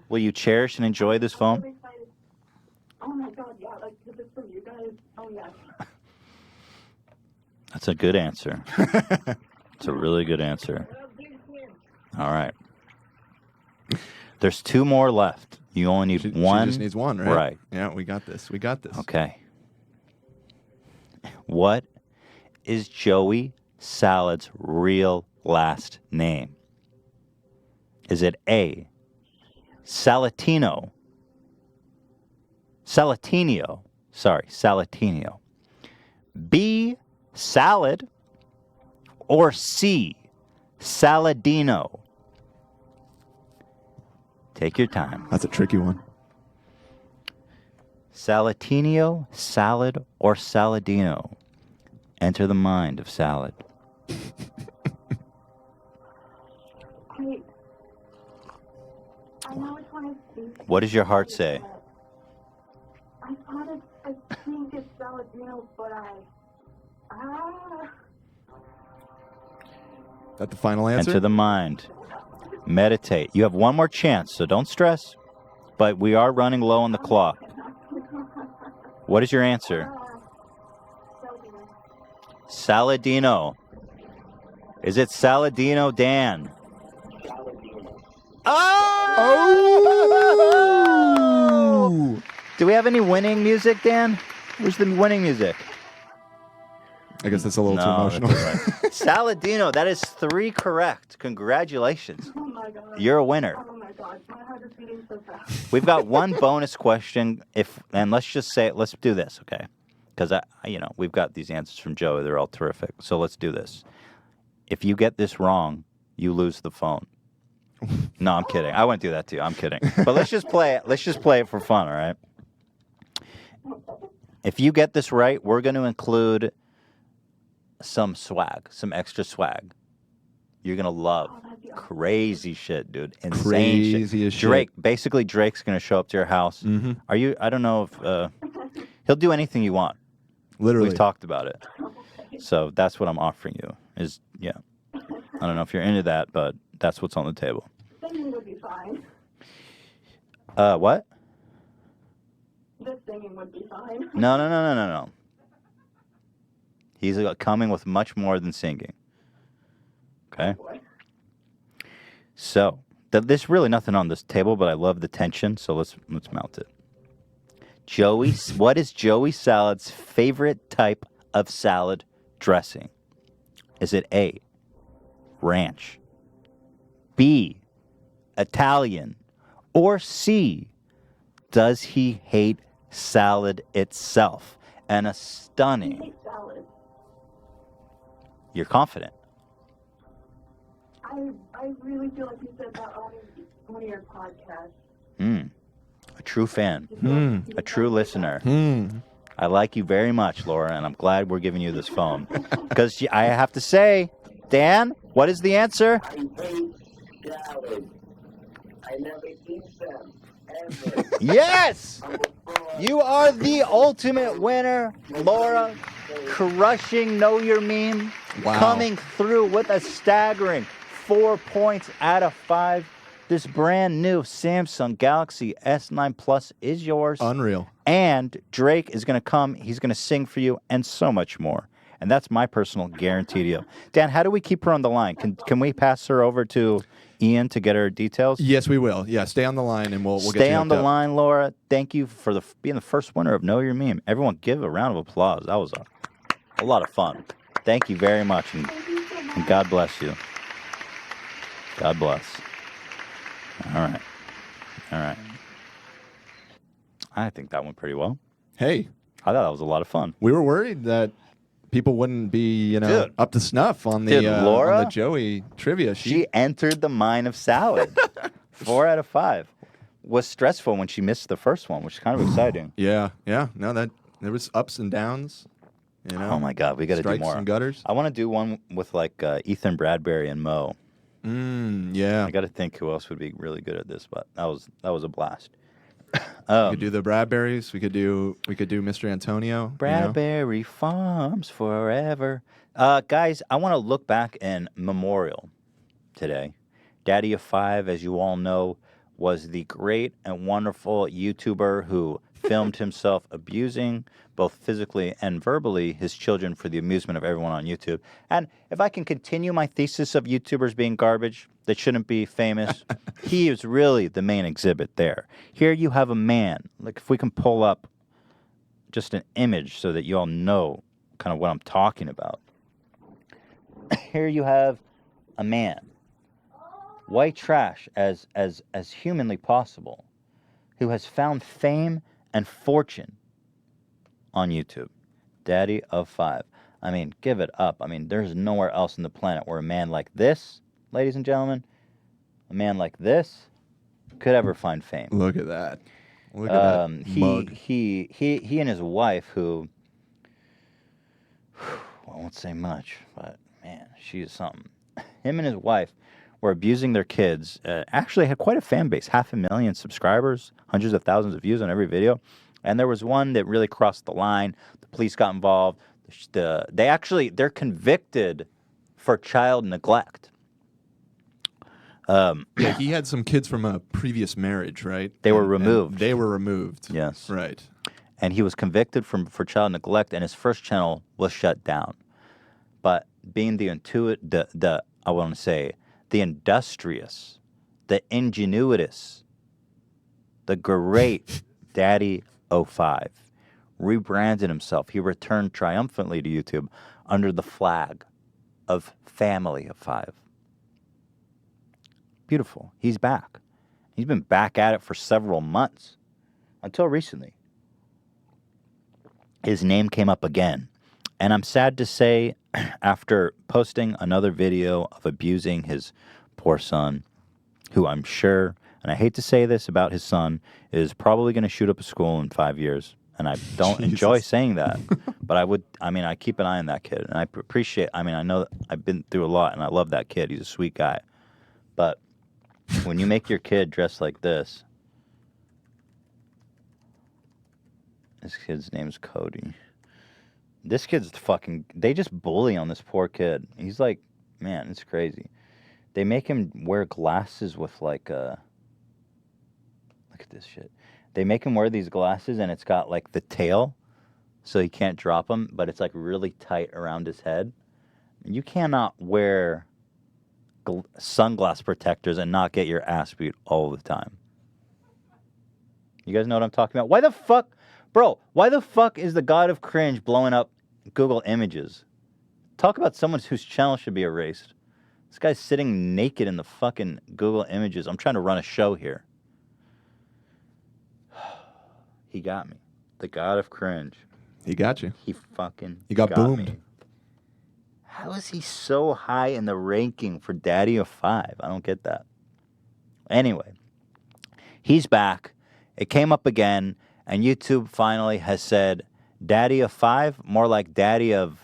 Will you cherish and enjoy this phone? I'm excited. Oh my God, yeah, like this is from you guys. Oh yeah. That's a good answer. It's a really good answer. All right. There's 2 more left. You only need She one. just needs one, right? Right. Yeah, we got this. We got this. Okay. What is Joey Salad's real last name? Is it A, Salatino? Salatinio. Sorry, Salatinio. B, Salad. Or C, Saladino? Take your time. That's a tricky one. Salatinio, Salad, or Saladino? Enter the mind of Salad. I know which one is B. What does your heart say? I think it's Saladino, but Is that the final answer? Enter the mind. Meditate. You have one more chance, so don't stress. But we are running low on the clock. What is your answer? Saladino. Is it Saladino, Dan? Oh! Do we have any winning music, Dan? Where's the winning music? I guess that's a little too emotional. That's all right. Saladino, that is 3 correct. Congratulations. Oh my God. You're a winner. Oh my God, my heart is beating so fast. We've got one bonus question, and let's just say, let's do this, okay? Because we've got these answers from Joey. They're all terrific. So let's do this. If you get this wrong, you lose the phone. No, I'm kidding. I wouldn't do that to you. I'm kidding. But let's just play it. Let's just play it for fun, all right? If you get this right, we're going to include some swag, some extra swag. You're going to love crazy shit, dude. Insane Crazy shit. as shit. Basically, Drake's going to show up to your house. Mm-hmm. I don't know if he'll do anything you want. Literally. We've talked about it. So that's what I'm offering you I don't know if you're into that, but that's what's on the table. Singing would be fine. What? The singing would be fine. No. He's coming with much more than singing. Okay? Boy. So, there's really nothing on this table, but I love the tension, so let's mount it. What is Joey Salad's favorite type of salad dressing? Is it A, ranch, B, Italian, or C, does he hate salad itself? And a I stunning, hate salad. you're confident. I really feel like you said that on one of your podcasts. A true fan, Mm. a true listener. I like you very much, Laura, and I'm glad we're giving you this phone. Because I have to say, Dan, what is the answer? I hate salad. I never eat them, ever. Yes! I'm a fraud. You are the ultimate winner, Laura. Crushing Know Your Meme. Wow. Coming through with a staggering 4 points out of 5. This brand new Samsung Galaxy S9 Plus is yours. Unreal. And Drake is going to come. He's going to sing for you and so much more. And that's my personal guarantee to you. Dan, how do we keep her on the line? Can we pass her over to Ian to get her details? Yes, we will. Yeah, stay on the line and we'll get Stay you on hooked the up. line, Laura. Thank you for being the first winner of Know Your Meme. Everyone give a round of applause. That was a lot of fun. Thank you very much, and God bless you. God bless. All right. I think that went pretty well. Hey, I thought that was a lot of fun. we were worried that people wouldn't be, Dude. up to snuff on the Dude, Laura? on the Joey trivia. She entered the mine of salad. 4 out of 5. Was stressful when she missed the first one, which is kind of exciting. Yeah. No, that there was ups and downs. Oh my God, we got to do strikes more. and gutters. I want to do one with like Ethan Bradbury and Mo. Yeah. I got to think who else would be really good at this, but that was a blast. We could do the Bradburys. We could do Mr. Antonio. Bradbury Farms forever. Guys, I want to look back in memorial today. DaddyOFive, as you all know, was the great and wonderful YouTuber who filmed himself abusing, both physically and verbally, his children for the amusement of everyone on YouTube. And if I can continue my thesis of YouTubers being garbage that shouldn't be famous, he is really the main exhibit there. Here you have a man. Like, if we can pull up just an image so that you all know kind of what I'm talking about. Here you have a man, white trash as humanly possible, who has found fame and fortune on YouTube. DaddyOFive. I mean, give it up. I mean, there's nowhere else on the planet where a man like this, ladies and gentlemen, a man like this could ever find fame. Look at that. Look at that mug. He and his wife, who, I won't say much, but man, she is something. Him and his wife were abusing their kids. Actually had quite a fan base, 500,000 subscribers, hundreds of thousands of views on every video. And there was one that really crossed the line. The police got involved. They're convicted for child neglect. Yeah, he had some kids from a previous marriage, right? They were removed. They were removed. Yes. Right. And he was convicted for child neglect, and his first channel was shut down. But being the industrious, the ingenuitous, the great DaddyOFive rebranded himself. He returned triumphantly to YouTube under the flag of Family of Five. Beautiful. He's back. He's been back at it for several months, until recently. His name came up again. And I'm sad to say, after posting another video of abusing his poor son, who I'm sure, and I hate to say this about his son, is probably going to shoot up a school in 5 years. And I don't enjoy saying that. But I keep an eye on that kid. And I appreciate, I know I've been through a lot, and I love that kid. He's a sweet guy. But when you make your kid dress like this, this kid's name's Cody. This kid's they just bully on this poor kid. He's like, man, it's crazy. They make him wear glasses with look at this shit. They make him wear these glasses and it's got like the tail so he can't drop them, but it's like really tight around his head. You cannot wear sunglass protectors and not get your ass beat all the time. You guys know what I'm talking about? Why the fuck is the god of cringe blowing up Google Images? Talk about someone whose channel should be erased. This guy's sitting naked in the fucking Google Images. I'm trying to run a show here. He got me. The god of cringe. He got you. He got boomed. me. How is he so high in the ranking for DaddyOFive? I don't get that. Anyway, he's back. It came up again, and YouTube finally has said, DaddyOFive, more like daddy of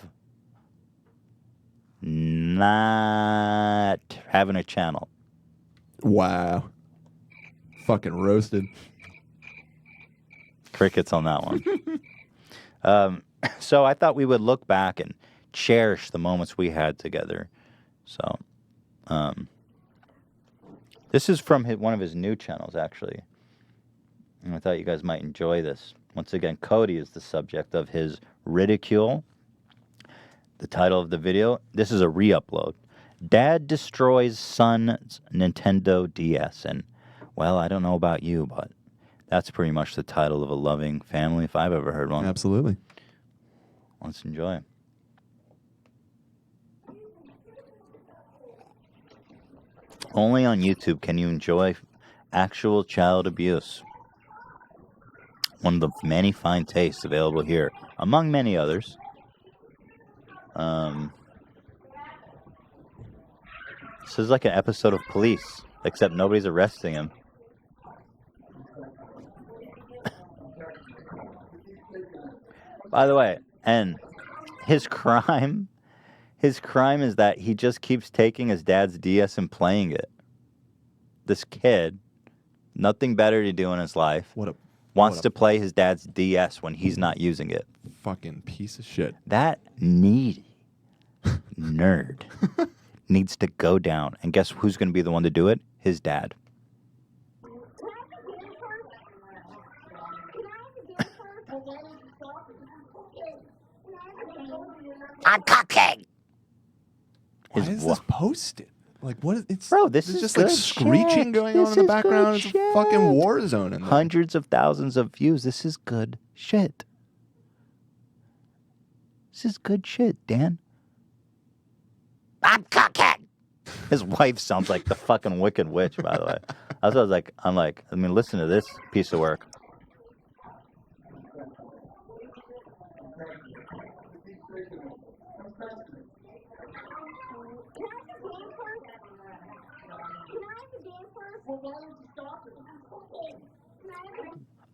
not having a channel. Wow. Fucking roasted. Crickets on that one. So I thought we would look back and cherish the moments we had together. So, this is from one of his new channels, actually. And I thought you guys might enjoy this. Once again, Cody is the subject of his ridicule. The title of the video, this is a re-upload. Dad destroys son's Nintendo DS. And, well, I don't know about you, but that's pretty much the title of a loving family if I've ever heard one. Absolutely. Let's enjoy. Only on YouTube can you enjoy actual child abuse. One of the many fine tastes available here, among many others. This is like an episode of Police, except nobody's arresting him. By the way, and his crime is that he just keeps taking his dad's DS and playing it. This kid, nothing better to do in his life, wants to play his dad's DS when he's not using it. Fucking piece of shit. That needy nerd needs to go down. And guess who's going to be the one to do it? His dad. I'm cooking. Why is this posted? Like, what is it's Bro, this there's is just like good screeching shit. going This on in the is background. good It's a fucking shit. war zone in there. Hundreds of thousands of views. This is good shit. This is good shit, Dan. I'm cooking. His wife sounds like the fucking Wicked Witch, by the way. That's what I was like. I mean, listen to this piece of work.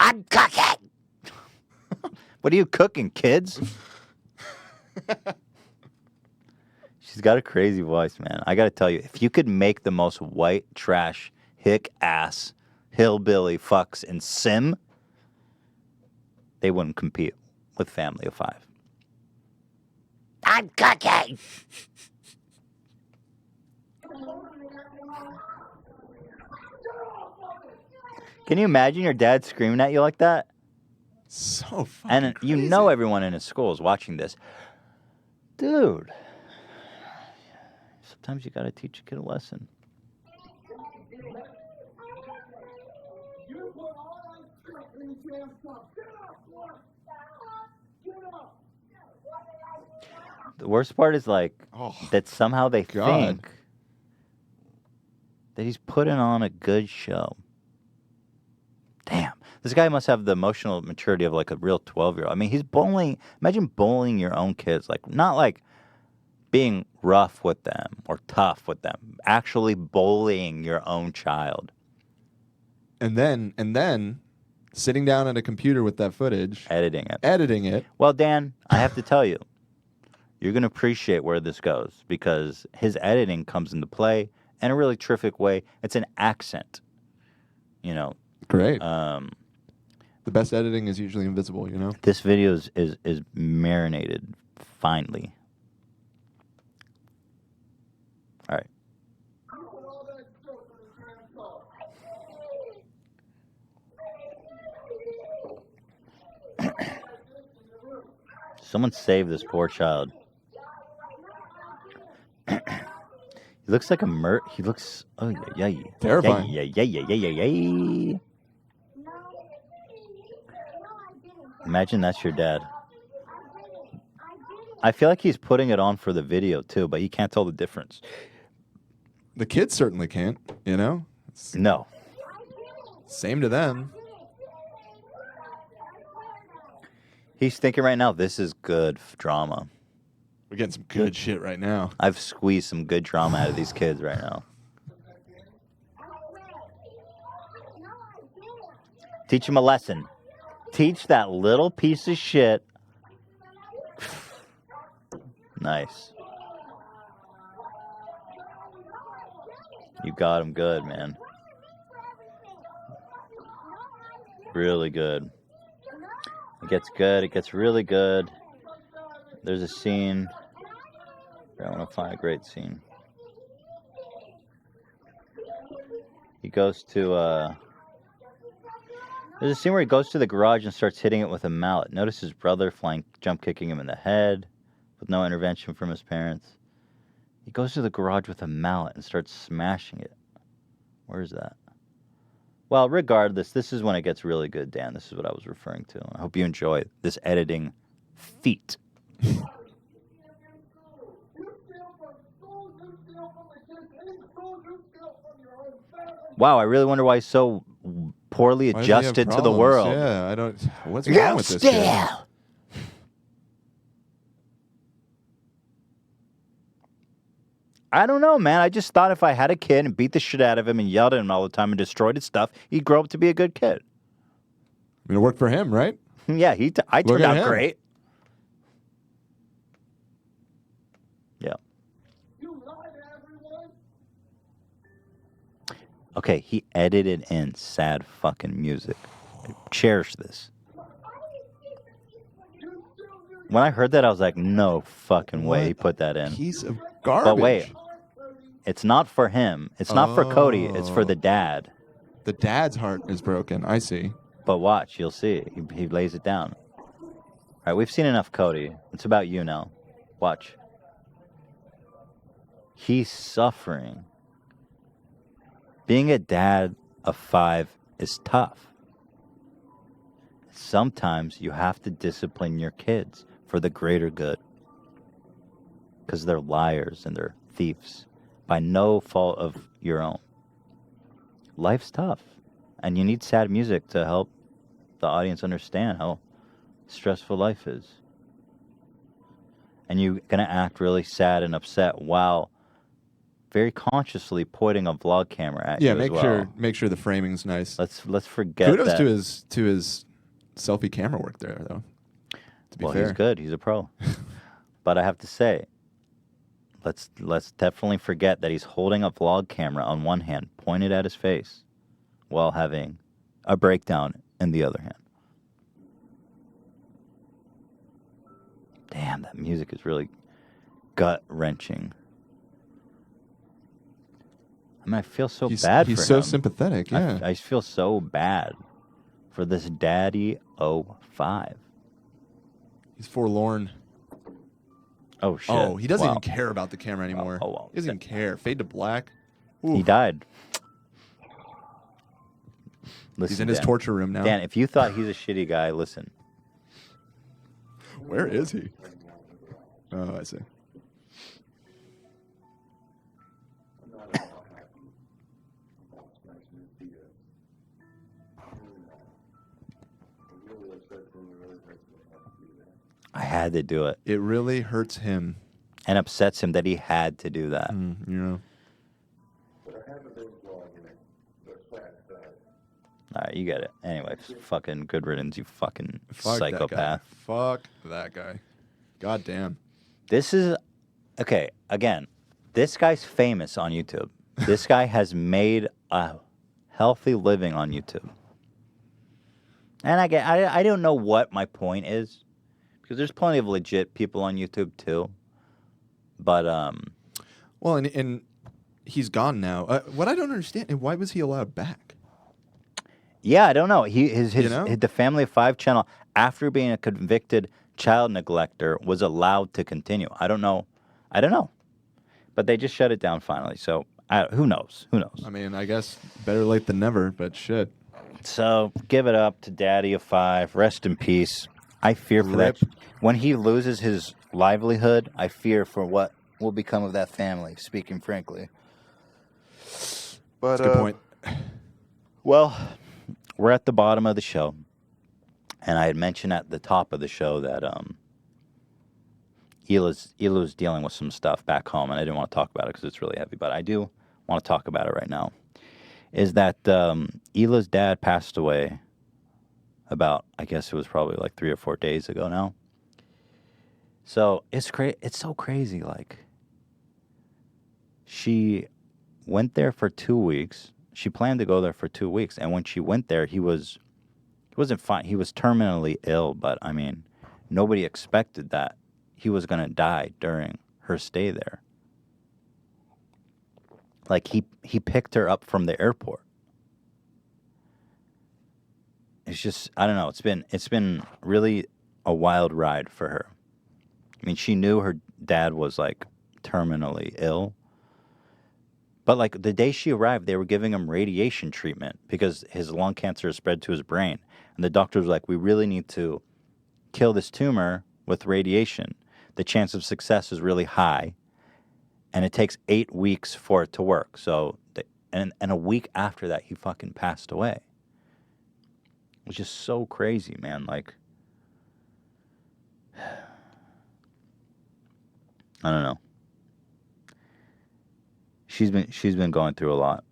I'm cooking. What are you cooking, kids? She's got a crazy voice, man. I got to tell you, if you could make the most white trash, hick ass, hillbilly fucks in Sim, they wouldn't compete with Family of Five. I'm cooking. Can you imagine your dad screaming at you like that? So fucking And you crazy. know everyone in his school is watching this. Dude, sometimes you got to teach a kid a lesson. The worst part is like that somehow they God. think that he's putting on a good show. Damn. This guy must have the emotional maturity of like a real 12-year-old. I mean, he's bullying. Imagine bullying your own kids. Like, not like being rough with them or tough with them. Actually bullying your own child. And then sitting down at a computer with that footage, editing it. Well, Dan, I have to tell you, you're going to appreciate where this goes because his editing comes into play in a really terrific way. It's an accent, you know. Great. The best editing is usually invisible, you know? This video is marinated finely. All right. Someone save this poor child. He looks like a he looks, oh yeah. Terrifying. Yeah. Imagine that's your dad. I feel like he's putting it on for the video too, but you can't tell the difference. The kids certainly can't, you know? No. Same to them. He's thinking right now, this is good drama. We're getting some good shit right now. I've squeezed some good drama out of these kids right now. Teach him a lesson. Teach that little piece of shit. Nice. You got him good, man. Really good. It gets good. It gets really good. There's a scene. I want to find a great scene. He goes to, there's a scene where he goes to the garage and starts hitting it with a mallet. Notice his brother jump kicking him in the head with no intervention from his parents. He goes to the garage with a mallet and starts smashing it. Where is that? Well, regardless, this is when it gets really good, Dan. This is what I was referring to. I hope you enjoy this editing feat. Wow, I really wonder why he's so poorly Why does he have adjusted to the problems? world. Yeah, I don't. What's wrong with this guy? I don't know, man. I just thought if I had a kid and beat the shit out of him and yelled at him all the time and destroyed his stuff, he'd grow up to be a good kid. I mean, it worked for him, right? Yeah, I turned out him. great. Yeah. Okay, he edited in sad fucking music. I cherish this. When I heard that, I was like, no fucking way he put that in. Piece of garbage. But wait, it's not for him. It's not for Cody. It's for the dad. The dad's heart is broken. I see. But watch, you'll see. He lays it down. right, we've seen enough Cody. It's about you now. Watch. He's suffering. Being a dad of 5 is tough. Sometimes you have to discipline your kids for the greater good. Because they're liars and they're thieves by no fault of your own. Life's tough. And you need sad music to help the audience understand how stressful life is. And you're going to act really sad and upset while very consciously pointing a vlog camera at you as well. make sure the framing's nice. Let's forget Kudos that. to his selfie camera work there, though. To be fair, he's good. He's a pro. But I have to say, let's definitely forget that he's holding a vlog camera on one hand, pointed at his face, while having a breakdown in the other hand. Damn, that music is really gut-wrenching. I mean, I feel so bad for him. He's so sympathetic, yeah. I feel so bad for this DaddyOFive. He's forlorn. Oh, shit. Oh, he doesn't even care about the camera anymore. Well. He doesn't even care. Fade to black. Ooh. He died. Listen, He's in his Dan. torture room now. Dan, if you thought he's a shitty guy, listen. Where is he? Oh, I see. I had to do it. It really hurts him. And upsets him that he had to do that. You know. All right, you get it. Anyway, fucking good riddance, you fucking Fuck psychopath. That guy. Fuck that guy. God damn. This is... Okay, again, this guy's famous on YouTube. This guy has made a healthy living on YouTube. And I don't know what my point is. Because there's plenty of legit people on YouTube, too. But, Well, and he's gone now. What I don't understand, why was he allowed back? yeah, I don't know. His You know? the Family of 5 channel, after being a convicted child neglector, was allowed to continue. I don't know. But they just shut it down finally. So, who knows? Who knows? I mean, I guess better late than never, but shit. So, give it up to DaddyOFive. Rest in peace. I fear for that. When he loses his livelihood, I fear for what will become of that family, speaking frankly. But, That's a good point. Well, we're at the bottom of the show. And I had mentioned at the top of the show that Hila's dealing with some stuff back home, and I didn't want to talk about it because it's really heavy, but I do want to talk about it right now. Is that Hila's dad passed away about, I guess it was probably like 3 or 4 days ago now. So it's so crazy. Like, she went there for 2 weeks. She planned to go there for 2 weeks, and when she went there, he wasn't fine. He was terminally ill, but I mean, nobody expected that he was gonna die during her stay there. Like, he picked her up from the airport. It's just, I don't know. It's been really a wild ride for her. I mean, she knew her dad was like terminally ill. But like the day she arrived, they were giving him radiation treatment because his lung cancer spread to his brain. And the doctor was like, we really need to kill this tumor with radiation. The chance of success is really high. And it takes 8 weeks for it to work. So, and a week after that, he fucking passed away. It was just so crazy, man. Like, I don't know. She's been going through a lot.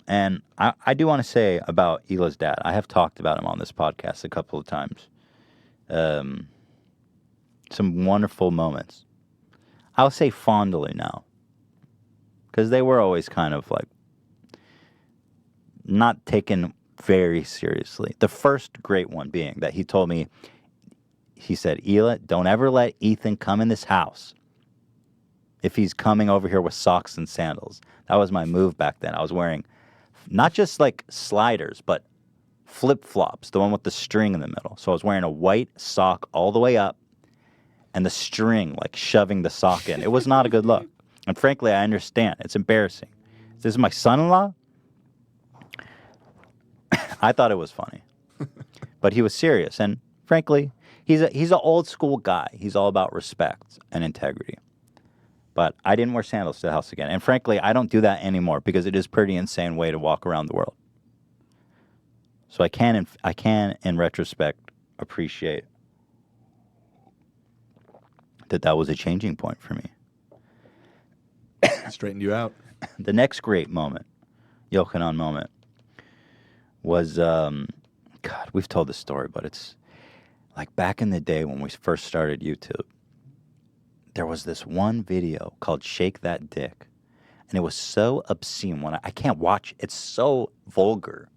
And I do want to say about Hila's dad, I have talked about him on this podcast a couple of times. Some wonderful moments. I'll say fondly now. Because they were always kind of like not taken very seriously. The first great one being that he told me, he said, Hila, don't ever let Ethan come in this house if he's coming over here with socks and sandals. That was my move back then. I was wearing not just like sliders, but flip-flops, the one with the string in the middle. So I was wearing a white sock all the way up and the string like shoving the sock in. It was not a good look. And frankly, I understand. It's embarrassing. This is my son-in-law. I thought it was funny. But he was serious. And frankly, he's an old school guy. He's all about respect and integrity. But I didn't wear sandals to the house again. And frankly, I don't do that anymore because it is a pretty insane way to walk around the world. So I can, in retrospect, appreciate that was a changing point for me. Straightened you out. The next great moment, Yochanan moment, was, God, we've told this story, but it's like back in the day when we first started YouTube, there was this one video called Shake That Dick. And it was so obscene. When I can't watch it. It's so vulgar.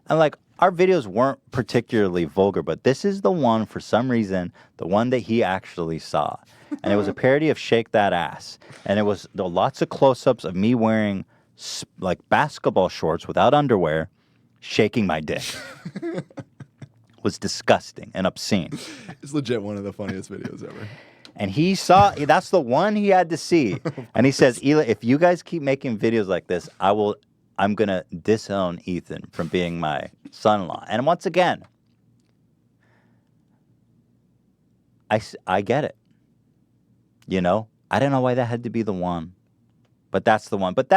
And like, our videos weren't particularly vulgar, but this is the one, for some reason, the one that he actually saw. And it was a parody of Shake That Ass. And there were lots of close-ups of me wearing like basketball shorts without underwear, shaking my dick. It was disgusting and obscene. It's legit one of the funniest videos ever. And he saw, that's the one he had to see. And he says, Eli, if you guys keep making videos like this, I'm going to disown Ethan from being my son-in-law. And once again, I get it. You know, I don't know why that had to be the one, but that's the one. But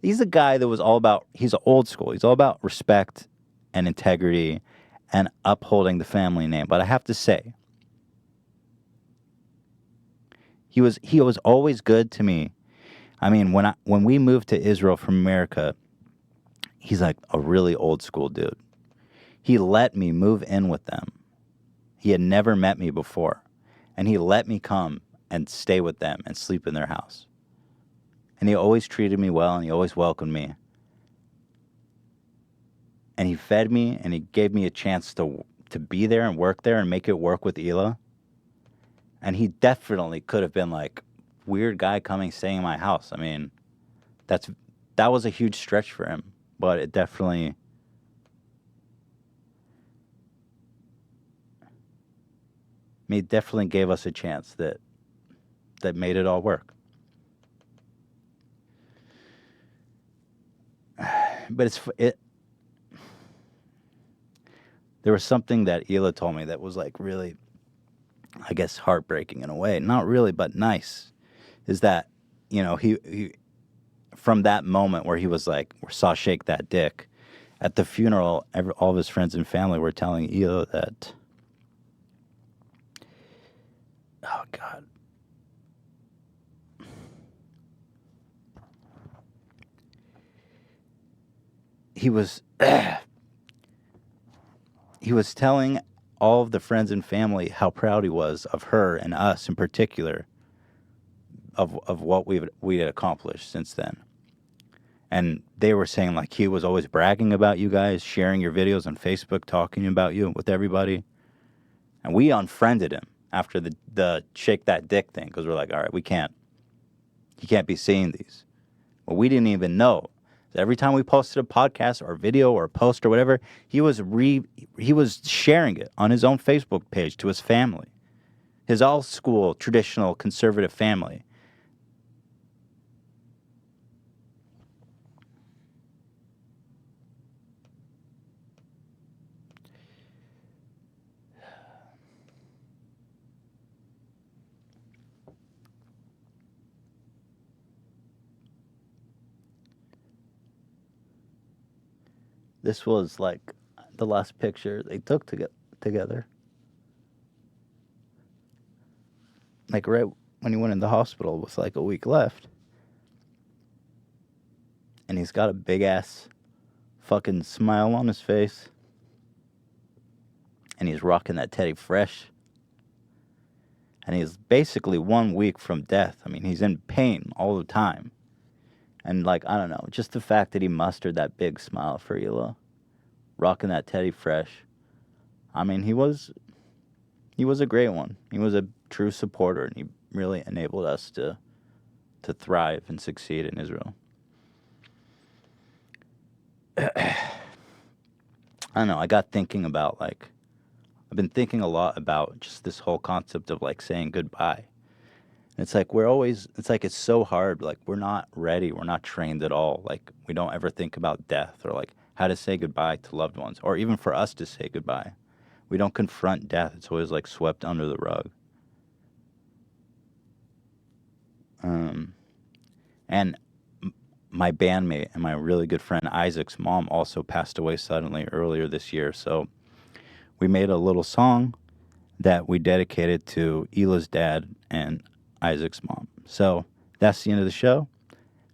he's a guy that was all about, he's old school. He's all about respect and integrity and upholding the family name. But I have to say, he was always good to me. I mean, when we moved to Israel from America, he's like a really old school dude. He let me move in with them. He had never met me before. And he let me come and stay with them and sleep in their house. And he always treated me well and he always welcomed me. And he fed me and he gave me a chance to be there and work there and make it work with Ela. And he definitely could have been like, weird guy coming, staying in my house. I mean, that was a huge stretch for him. But it definitely gave us a chance that made it all work. But there was something that Ela told me that was like really, I guess, heartbreaking in a way. Not really, but nice. Is that, you know, he from that moment where he was like, saw Shake That Dick, at the funeral, all of his friends and family were telling Ela that, oh God, he was telling all of the friends and family how proud he was of her and us in particular, of what we had accomplished since then. And they were saying like he was always bragging about you guys, sharing your videos on Facebook, talking about you with everybody. And we unfriended him after the Shake That Dick thing because we're like, all right, he can't be seeing these. Well, we didn't even know. Every time we posted a podcast or a video or a post or whatever, he was sharing it on his own Facebook page to his family, his old school, traditional, conservative family. This was like the last picture they took together. Like right when he went in the hospital with like a week left. And he's got a big ass fucking smile on his face. And he's rocking that Teddy Fresh. And he's basically 1 week from death. I mean, he's in pain all the time. And like, I don't know, just the fact that he mustered that big smile for Ela, rocking that Teddy Fresh. I mean, he was a great one. He was a true supporter, and he really enabled us to thrive and succeed in Israel. I don't know. I got thinking about like I've been thinking a lot about just this whole concept of like saying goodbye. And it's like it's like it's so hard. Like we're not ready. We're not trained at all. Like we don't ever think about death or like how to say goodbye to loved ones or even for us to say goodbye. We don't confront death. It's always like swept under the rug. And my bandmate and my really good friend Isaac's mom also passed away suddenly earlier this year. So we made a little song that we dedicated to Hila's dad and Isaac's mom. So that's the end of the show.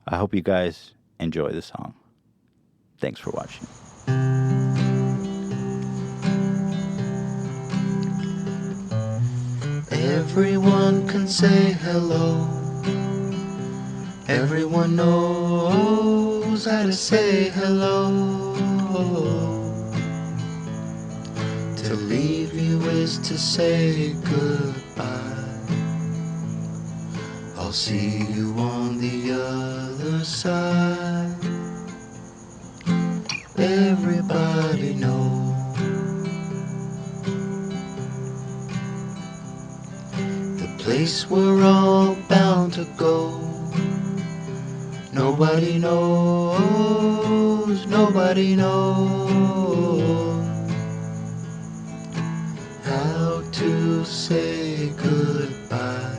I hope you guys enjoy the song. Thanks for watching. Everyone can say hello. Everyone knows how to say hello. To leave you is to say goodbye. I'll see you on the other side. Everybody knows the place we're all bound to go. Nobody knows, nobody knows how to say goodbye.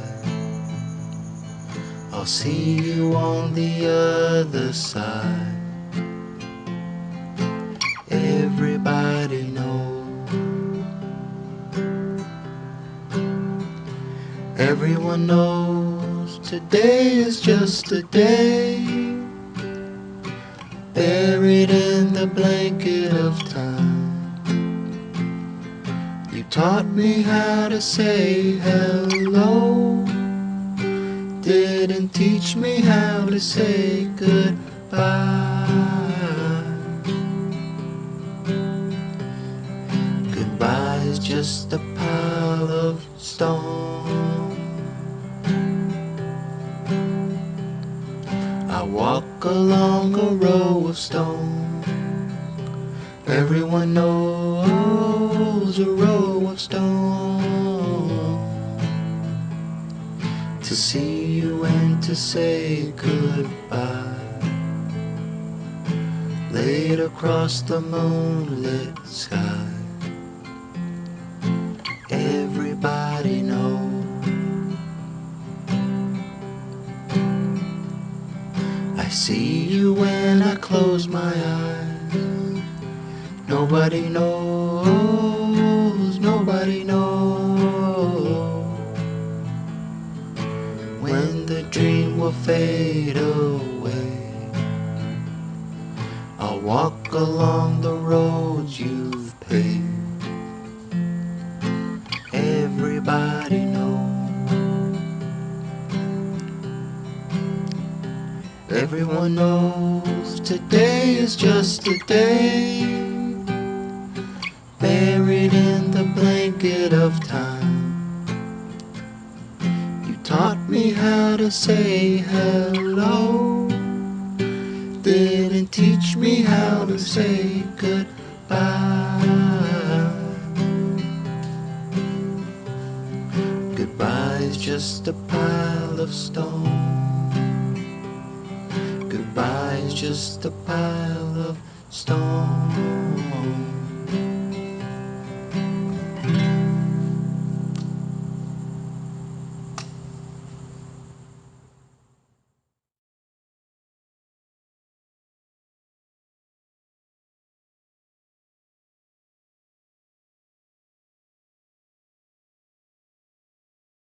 I'll see you on the other side. Everybody knows. Everyone knows today is just a day, buried in the blanket of time. You taught me how to say hello, didn't teach me how to say goodbye. Goodbye is just a pile of stone. I walk along a row of stone. Everyone knows a row of stone. To see you and to say goodbye, laid across the moonlit sky. Everybody knows. I see you when I close my eyes. Nobody knows, nobody knows when the dream will fade away. I'll walk along the roads you've paved. Everybody knows. Everyone knows today is just a day, buried in the blanket of time. You taught me how to say hello, didn't teach me how to say goodbye. Goodbye is just a pile of stone. Goodbye is just a pile of stone.